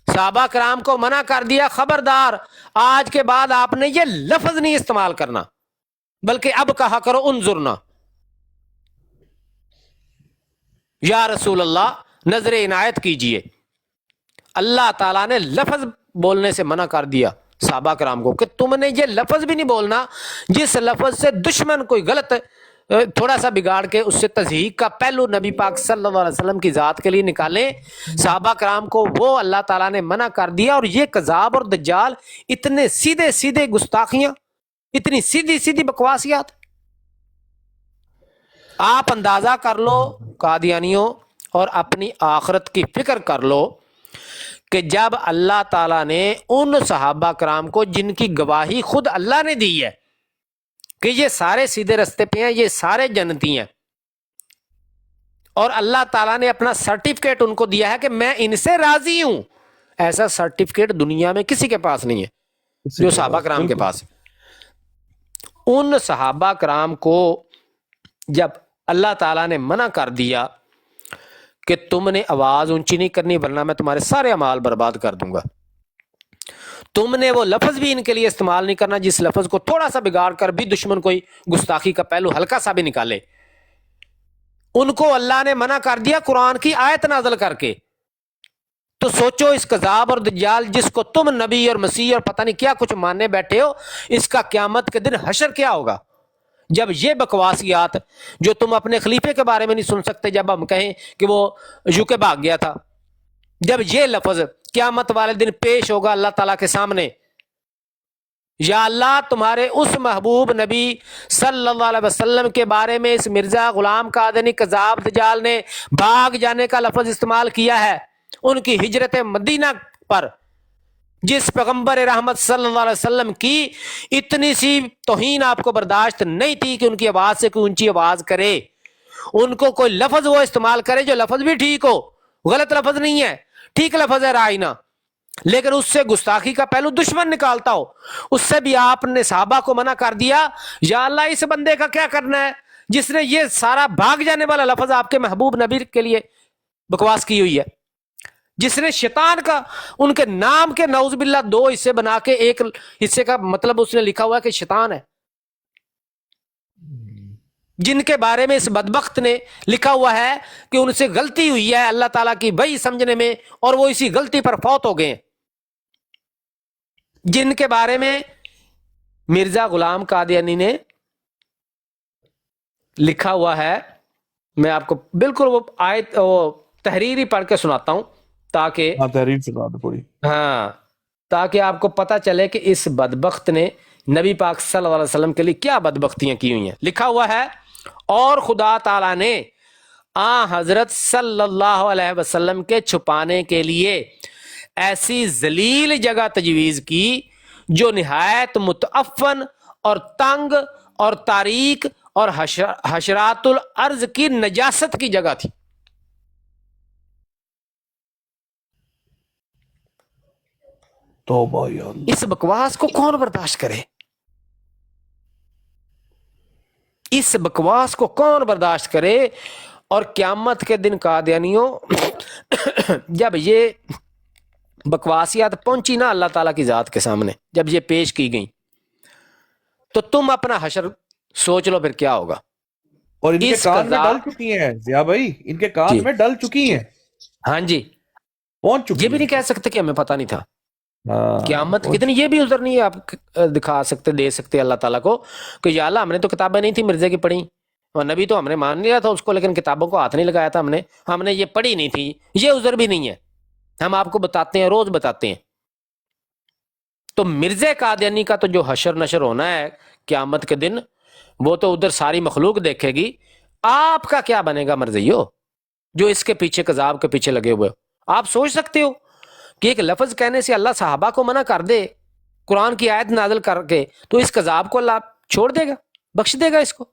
[SPEAKER 2] صحابہ کرام کو منع کر دیا خبردار آج کے بعد آپ نے یہ لفظ نہیں استعمال کرنا، بلکہ اب کہا کرو انظرنا، یا رسول اللہ نظر عنایت کیجئے. اللہ تعالیٰ نے لفظ بولنے سے منع کر دیا صحابہ کرام کو کہ تم نے یہ لفظ بھی نہیں بولنا جس لفظ سے دشمن کوئی غلط تھوڑا سا بگاڑ کے اس سے تضحیق کا پہلو نبی پاک صلی اللہ علیہ وسلم کی ذات کے لیے نکالیں. صحابہ کرام کو وہ اللہ تعالیٰ نے منع کر دیا. اور یہ کذاب اور دجال اتنے سیدھے سیدھے گستاخیاں، اتنی سیدھی سیدھی بکواسیات، آپ اندازہ کر لو قادیانیوں، اور اپنی آخرت کی فکر کر لو کہ جب اللہ تعالیٰ نے ان صحابہ کرام کو جن کی گواہی خود اللہ نے دی ہے کہ یہ سارے سیدھے رستے پہ ہیں، یہ سارے جنتی ہیں، اور اللہ تعالیٰ نے اپنا سرٹیفکیٹ ان کو دیا ہے کہ میں ان سے راضی ہوں، ایسا سرٹیفکیٹ دنیا میں کسی کے پاس نہیں ہے جو صحابہ کرام کے پاس ہے. ان صحابہ کرام کو جب اللہ تعالیٰ نے منع کر دیا کہ تم نے آواز اونچی نہیں کرنی ورنہ میں تمہارے سارے اعمال برباد کر دوں گا، تم نے وہ لفظ بھی ان کے لیے استعمال نہیں کرنا جس لفظ کو تھوڑا سا بگاڑ کر بھی دشمن کوئی گستاخی کا پہلو ہلکا سا بھی نکالے، ان کو اللہ نے منع کر دیا قرآن کی آیت نازل کر کے. تو سوچو اس کذاب اور دجال جس کو تم نبی اور مسیح اور پتہ نہیں کیا کچھ ماننے بیٹھے ہو، اس کا قیامت کے دن حشر کیا ہوگا جب یہ بکواسیات جو تم اپنے خلیفے کے بارے میں نہیں سن سکتے، جب ہم کہیں کہ وہ UK بھاگ گیا تھا، جب یہ لفظ قیامت والے دن پیش ہوگا اللہ تعالیٰ کے سامنے، یا اللہ تمہارے اس محبوب نبی صلی اللہ علیہ وسلم کے بارے میں اس مرزا غلام قادیانی کذاب دجال نے بھاگ جانے کا لفظ استعمال کیا ہے ان کی ہجرت مدینہ پر، جس پیغمبر رحمت صلی اللہ علیہ وسلم کی اتنی سی توہین آپ کو برداشت نہیں تھی کہ ان کی آواز سے کوئی اونچی آواز کرے، ان کو کوئی لفظ وہ استعمال کرے جو لفظ بھی ٹھیک ہو، غلط لفظ نہیں ہے، ٹھیک لفظ ہے رائنا، لیکن اس سے گستاخی کا پہلو دشمن نکالتا ہو، اس سے بھی آپ نے صحابہ کو منع کر دیا. یا اللہ اس بندے کا کیا کرنا ہے جس نے یہ سارا بھاگ جانے والا لفظ آپ کے محبوب نبی کے لیے بکواس کی ہوئی ہے. جس نے شیطان کا ان کے نام کے نعوذ باللہ 2 حصے بنا کے ایک حصے کا مطلب اس نے لکھا ہوا ہے کہ شیطان ہے، جن کے بارے میں اس بدبخت نے لکھا ہوا ہے کہ ان سے غلطی ہوئی ہے اللہ تعالیٰ کی وحی سمجھنے میں، اور وہ اسی غلطی پر فوت ہو گئے ہیں، جن کے بارے میں مرزا غلام قادیانی نے لکھا ہوا ہے. میں آپ کو بالکل وہ آیت وہ تحریر ہی پڑھ کے سناتا ہوں تاکہ
[SPEAKER 1] ہاں تحریر سے بات پوری.
[SPEAKER 2] ہاں تاکہ آپ کو پتہ چلے کہ اس بدبخت نے نبی پاک صلی اللہ علیہ وسلم کے لیے کیا بدبختیاں کی ہوئی ہیں. لکھا ہوا ہے، اور خدا تعالیٰ نے حضرت صلی اللہ علیہ وسلم کے چھپانے کے لیے ایسی ذلیل جگہ تجویز کی جو نہایت متعفن اور تنگ اور تاریک اور حشرات الارض کی نجاست کی جگہ تھی.
[SPEAKER 1] توبہ یا اللہ.
[SPEAKER 2] اس بکواس کو کون برداشت کرے؟ اس بکواس کو کون برداشت کرے؟ اور قیامت کے دن قادیانیوں جب یہ بکواسیات پہنچی نا اللہ تعالیٰ کی ذات کے سامنے، جب یہ پیش کی گئی، تو تم اپنا حشر سوچ لو پھر کیا ہوگا.
[SPEAKER 1] اور ان کے
[SPEAKER 2] اس
[SPEAKER 1] کان میں
[SPEAKER 2] قضا
[SPEAKER 1] ڈل چکی ہیں ضیاء بھائی، ان کے کان
[SPEAKER 2] جی
[SPEAKER 1] میں ڈل چکی ہیں،
[SPEAKER 2] ہاں جی،
[SPEAKER 1] پہنچ چکی
[SPEAKER 2] یہ بھی
[SPEAKER 1] ہیں.
[SPEAKER 2] نہیں کہہ سکتے کہ ہمیں پتہ نہیں تھا.
[SPEAKER 1] ہاں
[SPEAKER 2] قیامت کتنی یہ بھی عذر نہیں ہے آپ دکھا سکتے دے سکتے اللہ تعالیٰ کو کہ یا اللہ ہم نے تو کتابیں نہیں تھی مرزے کی پڑھی، اور نبی تو ہم نے مان لیا تھا اس کو، لیکن کتابوں کو ہاتھ نہیں لگایا تھا ہم نے یہ پڑھی نہیں تھی. یہ عذر بھی نہیں ہے، ہم آپ کو بتاتے ہیں، روز بتاتے ہیں. تو مرزا قادیانی کا تو جو حشر نشر ہونا ہے قیامت کے دن، وہ تو ادھر ساری مخلوق دیکھے گی. آپ کا کیا بنے گا مرزیو جو اس کے پیچھے کذاب کے پیچھے لگے ہوئے ہو؟ آپ سوچ سکتے ہو کہ ایک لفظ کہنے سے اللہ صحابہ کو منع کر دے قرآن کی آیت نازل کر کے، تو اس کذاب کو اللہ چھوڑ دے گا، بخش دے گا اس کو،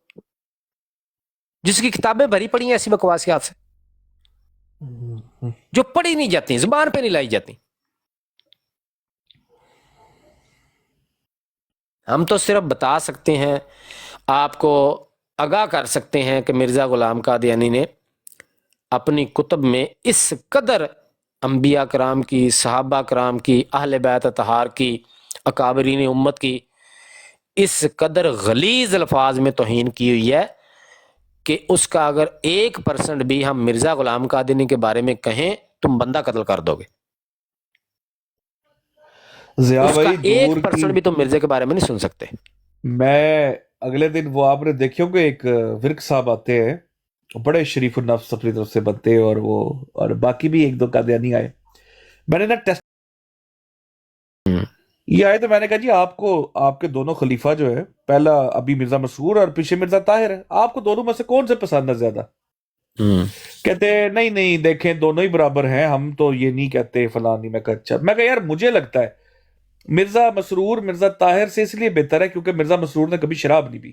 [SPEAKER 2] جس کی کتابیں بھری پڑی ہیں ایسی بکواسیات سے جو پڑھی نہیں جاتی، زبان پہ نہیں لائی جاتی. ہم تو صرف بتا سکتے ہیں، آپ کو آگاہ کر سکتے ہیں کہ مرزا غلام قادیانی نے اپنی کتب میں اس قدر انبیاء کرام کی، صحابہ کرام کی، اہل بیت اطہار کی، اکابرین امت کی اس قدر غلیظ الفاظ میں توہین کی ہوئی ہے کہ اس کا اگر 1% بھی ہم مرزا غلام قادیانی کے بارے میں کہیں تم بندہ قتل کر دو گے.
[SPEAKER 1] ضیاء
[SPEAKER 2] اس کا
[SPEAKER 1] بھائی دور کی،
[SPEAKER 2] 1% بھی تم مرزے کے بارے میں نہیں سن سکتے.
[SPEAKER 1] میں اگلے دن وہ آپ نے دیکھے ہوں گے ایک ورک صاحب آتے ہیں بڑے شریف النفس اپنی طرف سے بنتے ہیں، اور باقی بھی 1-2 قادیانی آئے. میں نے نا ٹیسٹ یہ آئے تو میں نے کہا جی آپ کو آپ کے دونوں خلیفہ جو ہے، پہلا ابھی مرزا مسرور اور پیچھے مرزا طاہر ہے، آپ کو دونوں میں سے کون سے پسند ہے زیادہ؟ کہتے نہیں دیکھیں دونوں ہی برابر ہیں، ہم تو یہ نہیں کہتے فلاں نہیں. میں کہا اچھا. میں کہا یار مجھے لگتا ہے مرزا مسرور مرزا طاہر سے اس لیے بہتر ہے کیونکہ مرزا مسرور نے کبھی شراب نہیں پی،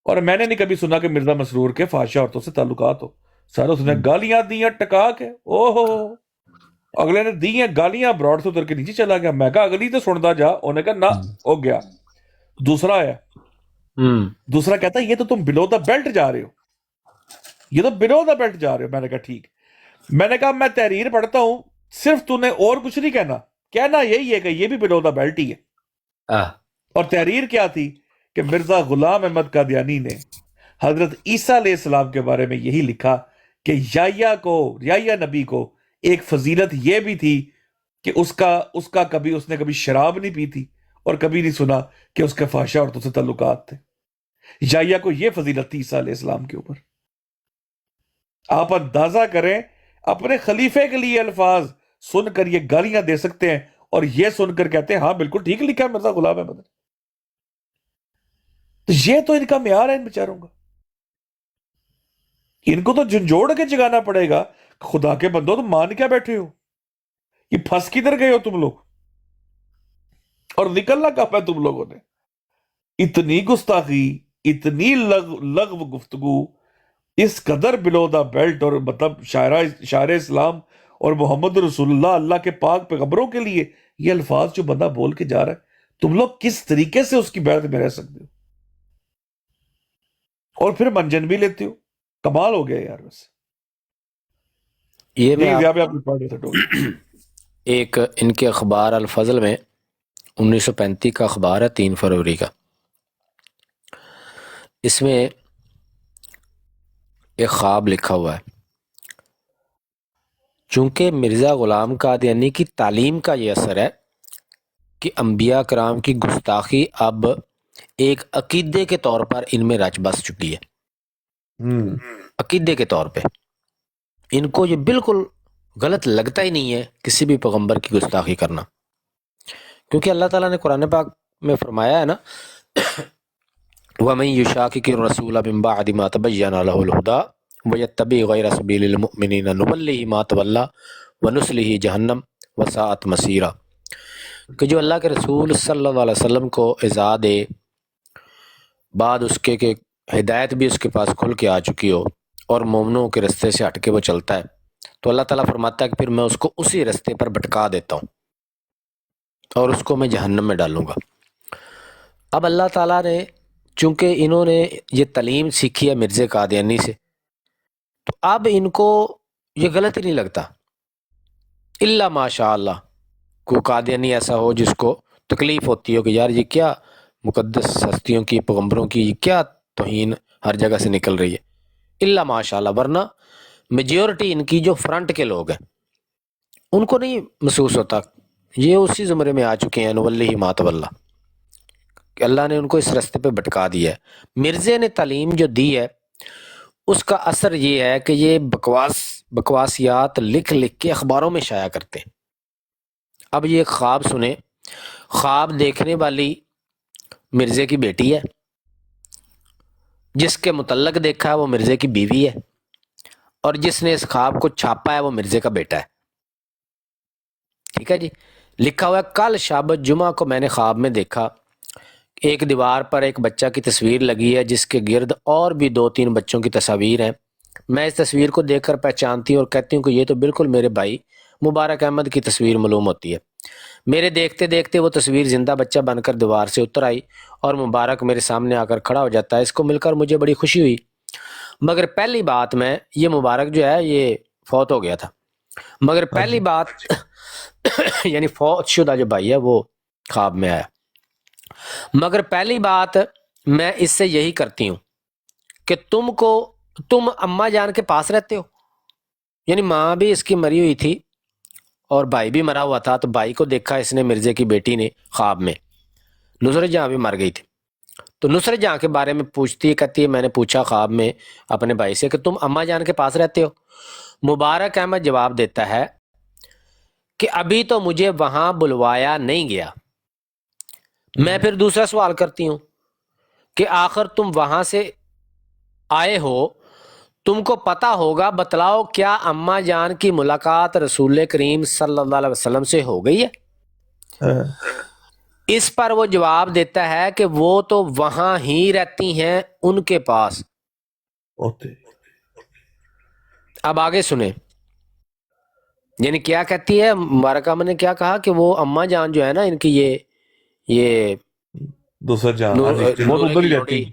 [SPEAKER 1] اور میں نے نہیں کبھی سنا کہ مرزا مسرور کے فحاشہ عورتوں سے تعلقات ہو. سر اس نے گالیاں دی ہیں ٹکا کے، اگلے نے دی ہیں گالیاں، براڈ سے اتر کے نیچے چلا گیا. میں کہا اگلی تو سنتا جا. انہوں نے کہا نہ ہو گیا. دوسرا ہے، دوسرا کہتا ہے یہ تو تم بلو دا بیلٹ جا رہے ہو، یہ تو بلو دا بیلٹ جا رہے ہو. میں نے کہا ٹھیک. میں نے کہا میں تحریر پڑھتا ہوں، صرف تو نے اور کچھ نہیں کہنا یہی ہے کہ یہ بھی بلو دا بیلٹ ہی ہے. اور تحریر کیا تھی کہ مرزا غلام احمد قادیانی نے حضرت عیسیٰ علیہ السلام کے بارے میں یہی لکھا کہ یحییٰ نبی کو ایک فضیلت یہ بھی تھی کہ اس نے کبھی شراب نہیں پی تھی، اور کبھی نہیں سنا کہ اس کے فحاشہ عورتوں سے تعلقات تھے. یحییٰ کو یہ فضیلت تھی عیسیٰ علیہ السلام کے اوپر. آپ اندازہ کریں اپنے خلیفے کے لیے الفاظ سن کر یہ گالیاں دے سکتے ہیں، اور یہ سن کر کہتے ہیں ہاں بالکل ٹھیک لکھا ہے مرزا غلام احمد. تو یہ تو ان کا معیار ہے ان بیچاروں کا. ان کو تو جھنجھوڑ کے جگانا پڑے گا. خدا کے بندو تم مان کیا بیٹھے ہو؟ یہ پھنس کدھر گئے ہو تم لوگ؟ اور نکلنا کب ہے تم لوگوں نے؟ اتنی گستاخی، اتنی لغو گفتگو، اس قدر بلو دا بیلٹ، اور مطلب شاعر اسلام اور محمد رسول اللہ کے پاک پیغمبروں کے لیے یہ الفاظ جو بندہ بول کے جا رہا ہے، تم لوگ کس طریقے سے اس کی بیعت میں رہ سکتے ہو؟ اور پھر منجن بھی لیتے ہو. کمال ہو گیا یار. بس
[SPEAKER 2] یہ میں
[SPEAKER 1] جی
[SPEAKER 2] آپ
[SPEAKER 1] یہاں پہ آپ نے پڑھ رہے تھے ڈاکٹر۔
[SPEAKER 2] ایک ان کے اخبار الفضل میں 1935 کا اخبار ہے، 3 فروری کا، اس میں ایک خواب لکھا ہوا ہے. چونکہ مرزا غلام قادیانی کی تعلیم کا یہ اثر ہے کہ انبیاء کرام کی گستاخی اب ایک عقیدے کے طور پر ان میں رچ بس چکی ہے. عقیدے کے طور پہ ان کو یہ بالکل غلط لگتا ہی نہیں ہے کسی بھی پیغمبر کی گستاخی کرنا، کیونکہ اللہ تعالیٰ نے قرآن پاک میں فرمایا ہے نا، وَمَن يُشَاقِقِ الرَّسُولَ مِن بَعْدِ مَا تَبَيَّنَ لَهُ الْهُدَىٰ وَيَتَّبِعْ غَيْرَ سَبِيلِ الْمُؤْمِنِينَ نُوَلِّهِ مَا تَوَلَّىٰ وَنُصْلِهِ جَهَنَّمَ وَسَاءَتْ مَصِيرًا، کہ جو اللہ کے رسول صلی اللہ علیہ وسلم کو اذا دے بعد اس کے کہ ہدایت بھی اس کے پاس کھل کے آ چکی ہو اور مومنوں کے رستے سے ہٹ کے وہ چلتا ہے، تو اللہ تعالیٰ فرماتا ہے کہ پھر میں اس کو اسی رستے پر بھٹکا دیتا ہوں اور اس کو میں جہنم میں ڈالوں گا. اب اللہ تعالیٰ نے چونکہ انہوں نے یہ تعلیم سیکھی ہے مرزا قادیانی سے، تو اب ان کو یہ غلط ہی نہیں لگتا، الا ماشاء اللہ کوئی قادیانی ایسا ہو جس کو تکلیف ہوتی ہو کہ یار یہ کیا مقدس ہستیوں کی، پیغمبروں کی کیا توہین ہر جگہ سے نکل رہی ہے، الا ماشاء اللہ، ورنہ میجورٹی ان کی جو فرنٹ کے لوگ ہیں ان کو نہیں محسوس ہوتا. یہ اسی زمرے میں آ چکے ہیں نوَلِّهِ مَا تَوَلَّىٰ، کہ اللہ نے ان کو اس رستے پہ بھٹکا دیا ہے. مرزے نے تعلیم جو دی ہے اس کا اثر یہ ہے کہ یہ بکواسیات لکھ لکھ کے اخباروں میں شائع کرتے ہیں. اب یہ خواب سنیں، خواب دیکھنے والی مرزے کی بیٹی ہے، جس کے متعلق دیکھا ہے وہ مرزے کی بیوی ہے، اور جس نے اس خواب کو چھاپا ہے وہ مرزے کا بیٹا ہے. ٹھیک ہے جی. لکھا ہوا ہے کل شب جمعہ کو میں نے خواب میں دیکھا ایک دیوار پر ایک بچہ کی تصویر لگی ہے جس کے گرد اور بھی 2-3 بچوں کی تصاویر ہیں. میں اس تصویر کو دیکھ کر پہچانتی ہوں اور کہتی ہوں کہ یہ تو بالکل میرے بھائی مبارک احمد کی تصویر معلوم ہوتی ہے. میرے دیکھتے دیکھتے وہ تصویر زندہ بچہ بن کر دیوار سے اتر آئی اور مبارک میرے سامنے آ کر کھڑا ہو جاتا ہے. اس کو مل کر مجھے بڑی خوشی ہوئی، مگر پہلی بات میں یہ مبارک جو ہے یہ فوت ہو گیا تھا، مگر پہلی بات یعنی فوت شدہ جو بھائی ہے وہ خواب میں آیا، مگر پہلی بات میں اس سے یہی کرتی ہوں کہ تم اماں جان کے پاس رہتے ہو، یعنی ماں بھی اس کی مری ہوئی تھی اور بھائی بھی مرا ہوا تھا، تو بھائی کو دیکھا اس نے مرزے کی بیٹی نے خواب میں. نصرت جہاں بھی مر گئی تھی، تو نصرت جہاں کے بارے میں پوچھتی ہے، کہتی ہے میں نے پوچھا خواب میں اپنے بھائی سے کہ تم اماں جان کے پاس رہتے ہو. مبارک احمد جواب دیتا ہے کہ ابھی تو مجھے وہاں بلوایا نہیں گیا. میں پھر دوسرا سوال کرتی ہوں کہ آخر تم وہاں سے آئے ہو، تم کو پتہ ہوگا، بتلاؤ کیا اماں جان کی ملاقات رسول کریم صلی اللہ علیہ وسلم سے ہو گئی ہے؟ اس پر وہ جواب دیتا ہے کہ وہ تو وہاں ہی رہتی ہیں ان کے پاس. اب آگے سنیں، یعنی کیا کہتی ہے مبارکہ نے کیا کہا کہ وہ اماں جان جو ہے نا ان کی یہ
[SPEAKER 1] دوسرا جہاں وہ تو ادھر ہی رہتی.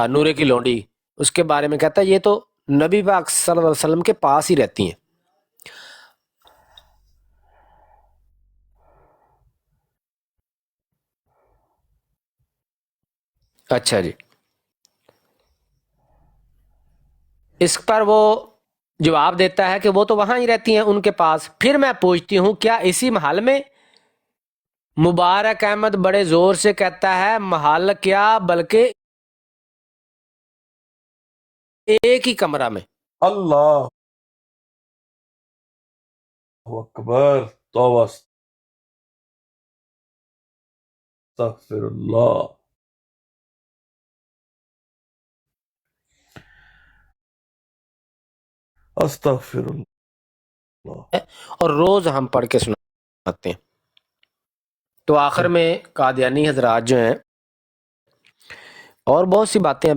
[SPEAKER 2] نورے کی لونڈی، اس کے بارے میں کہتا ہے یہ تو نبی پاک صلی اللہ علیہ وسلم کے پاس ہی رہتی ہیں. اچھا جی، اس پر وہ جواب دیتا ہے کہ وہ تو وہاں ہی رہتی ہیں ان کے پاس. پھر میں پوچھتی ہوں کیا اسی محل میں؟ مبارک احمد بڑے زور سے کہتا ہے محل کیا بلکہ ایک ہی کمرہ میں.
[SPEAKER 1] اللہ اکبر، توبہ، استغفر اللہ. استغفر اللہ.
[SPEAKER 2] اور روز ہم پڑھ کے سناتے ہیں. تو آخر میں قادیانی حضرات جو ہیں، اور بہت سی باتیں ہیں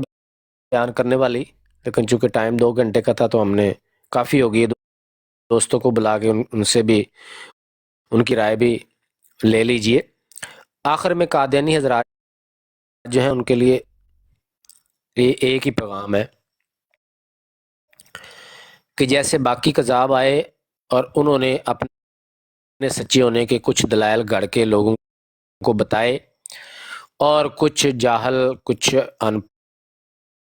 [SPEAKER 2] بیان کرنے والی، لیکن چونکہ ٹائم 2 گھنٹے کا تھا تو ہم نے کافی ہوگی ہے، دوستوں کو بلا کے ان سے بھی ان کی رائے بھی لے لیجئے. آخر میں قادیانی حضرات جو ہیں ان کے لیے ایک ہی پیغام ہے کہ جیسے باقی کذاب آئے اور انہوں نے اپنے سچے ہونے کے کچھ دلائل گڑھ کے لوگوں کو بتائے، اور کچھ جاہل، کچھ ان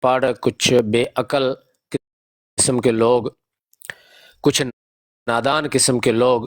[SPEAKER 2] پڑھ، کچھ بے عقل قسم کے لوگ، کچھ نادان قسم کے لوگ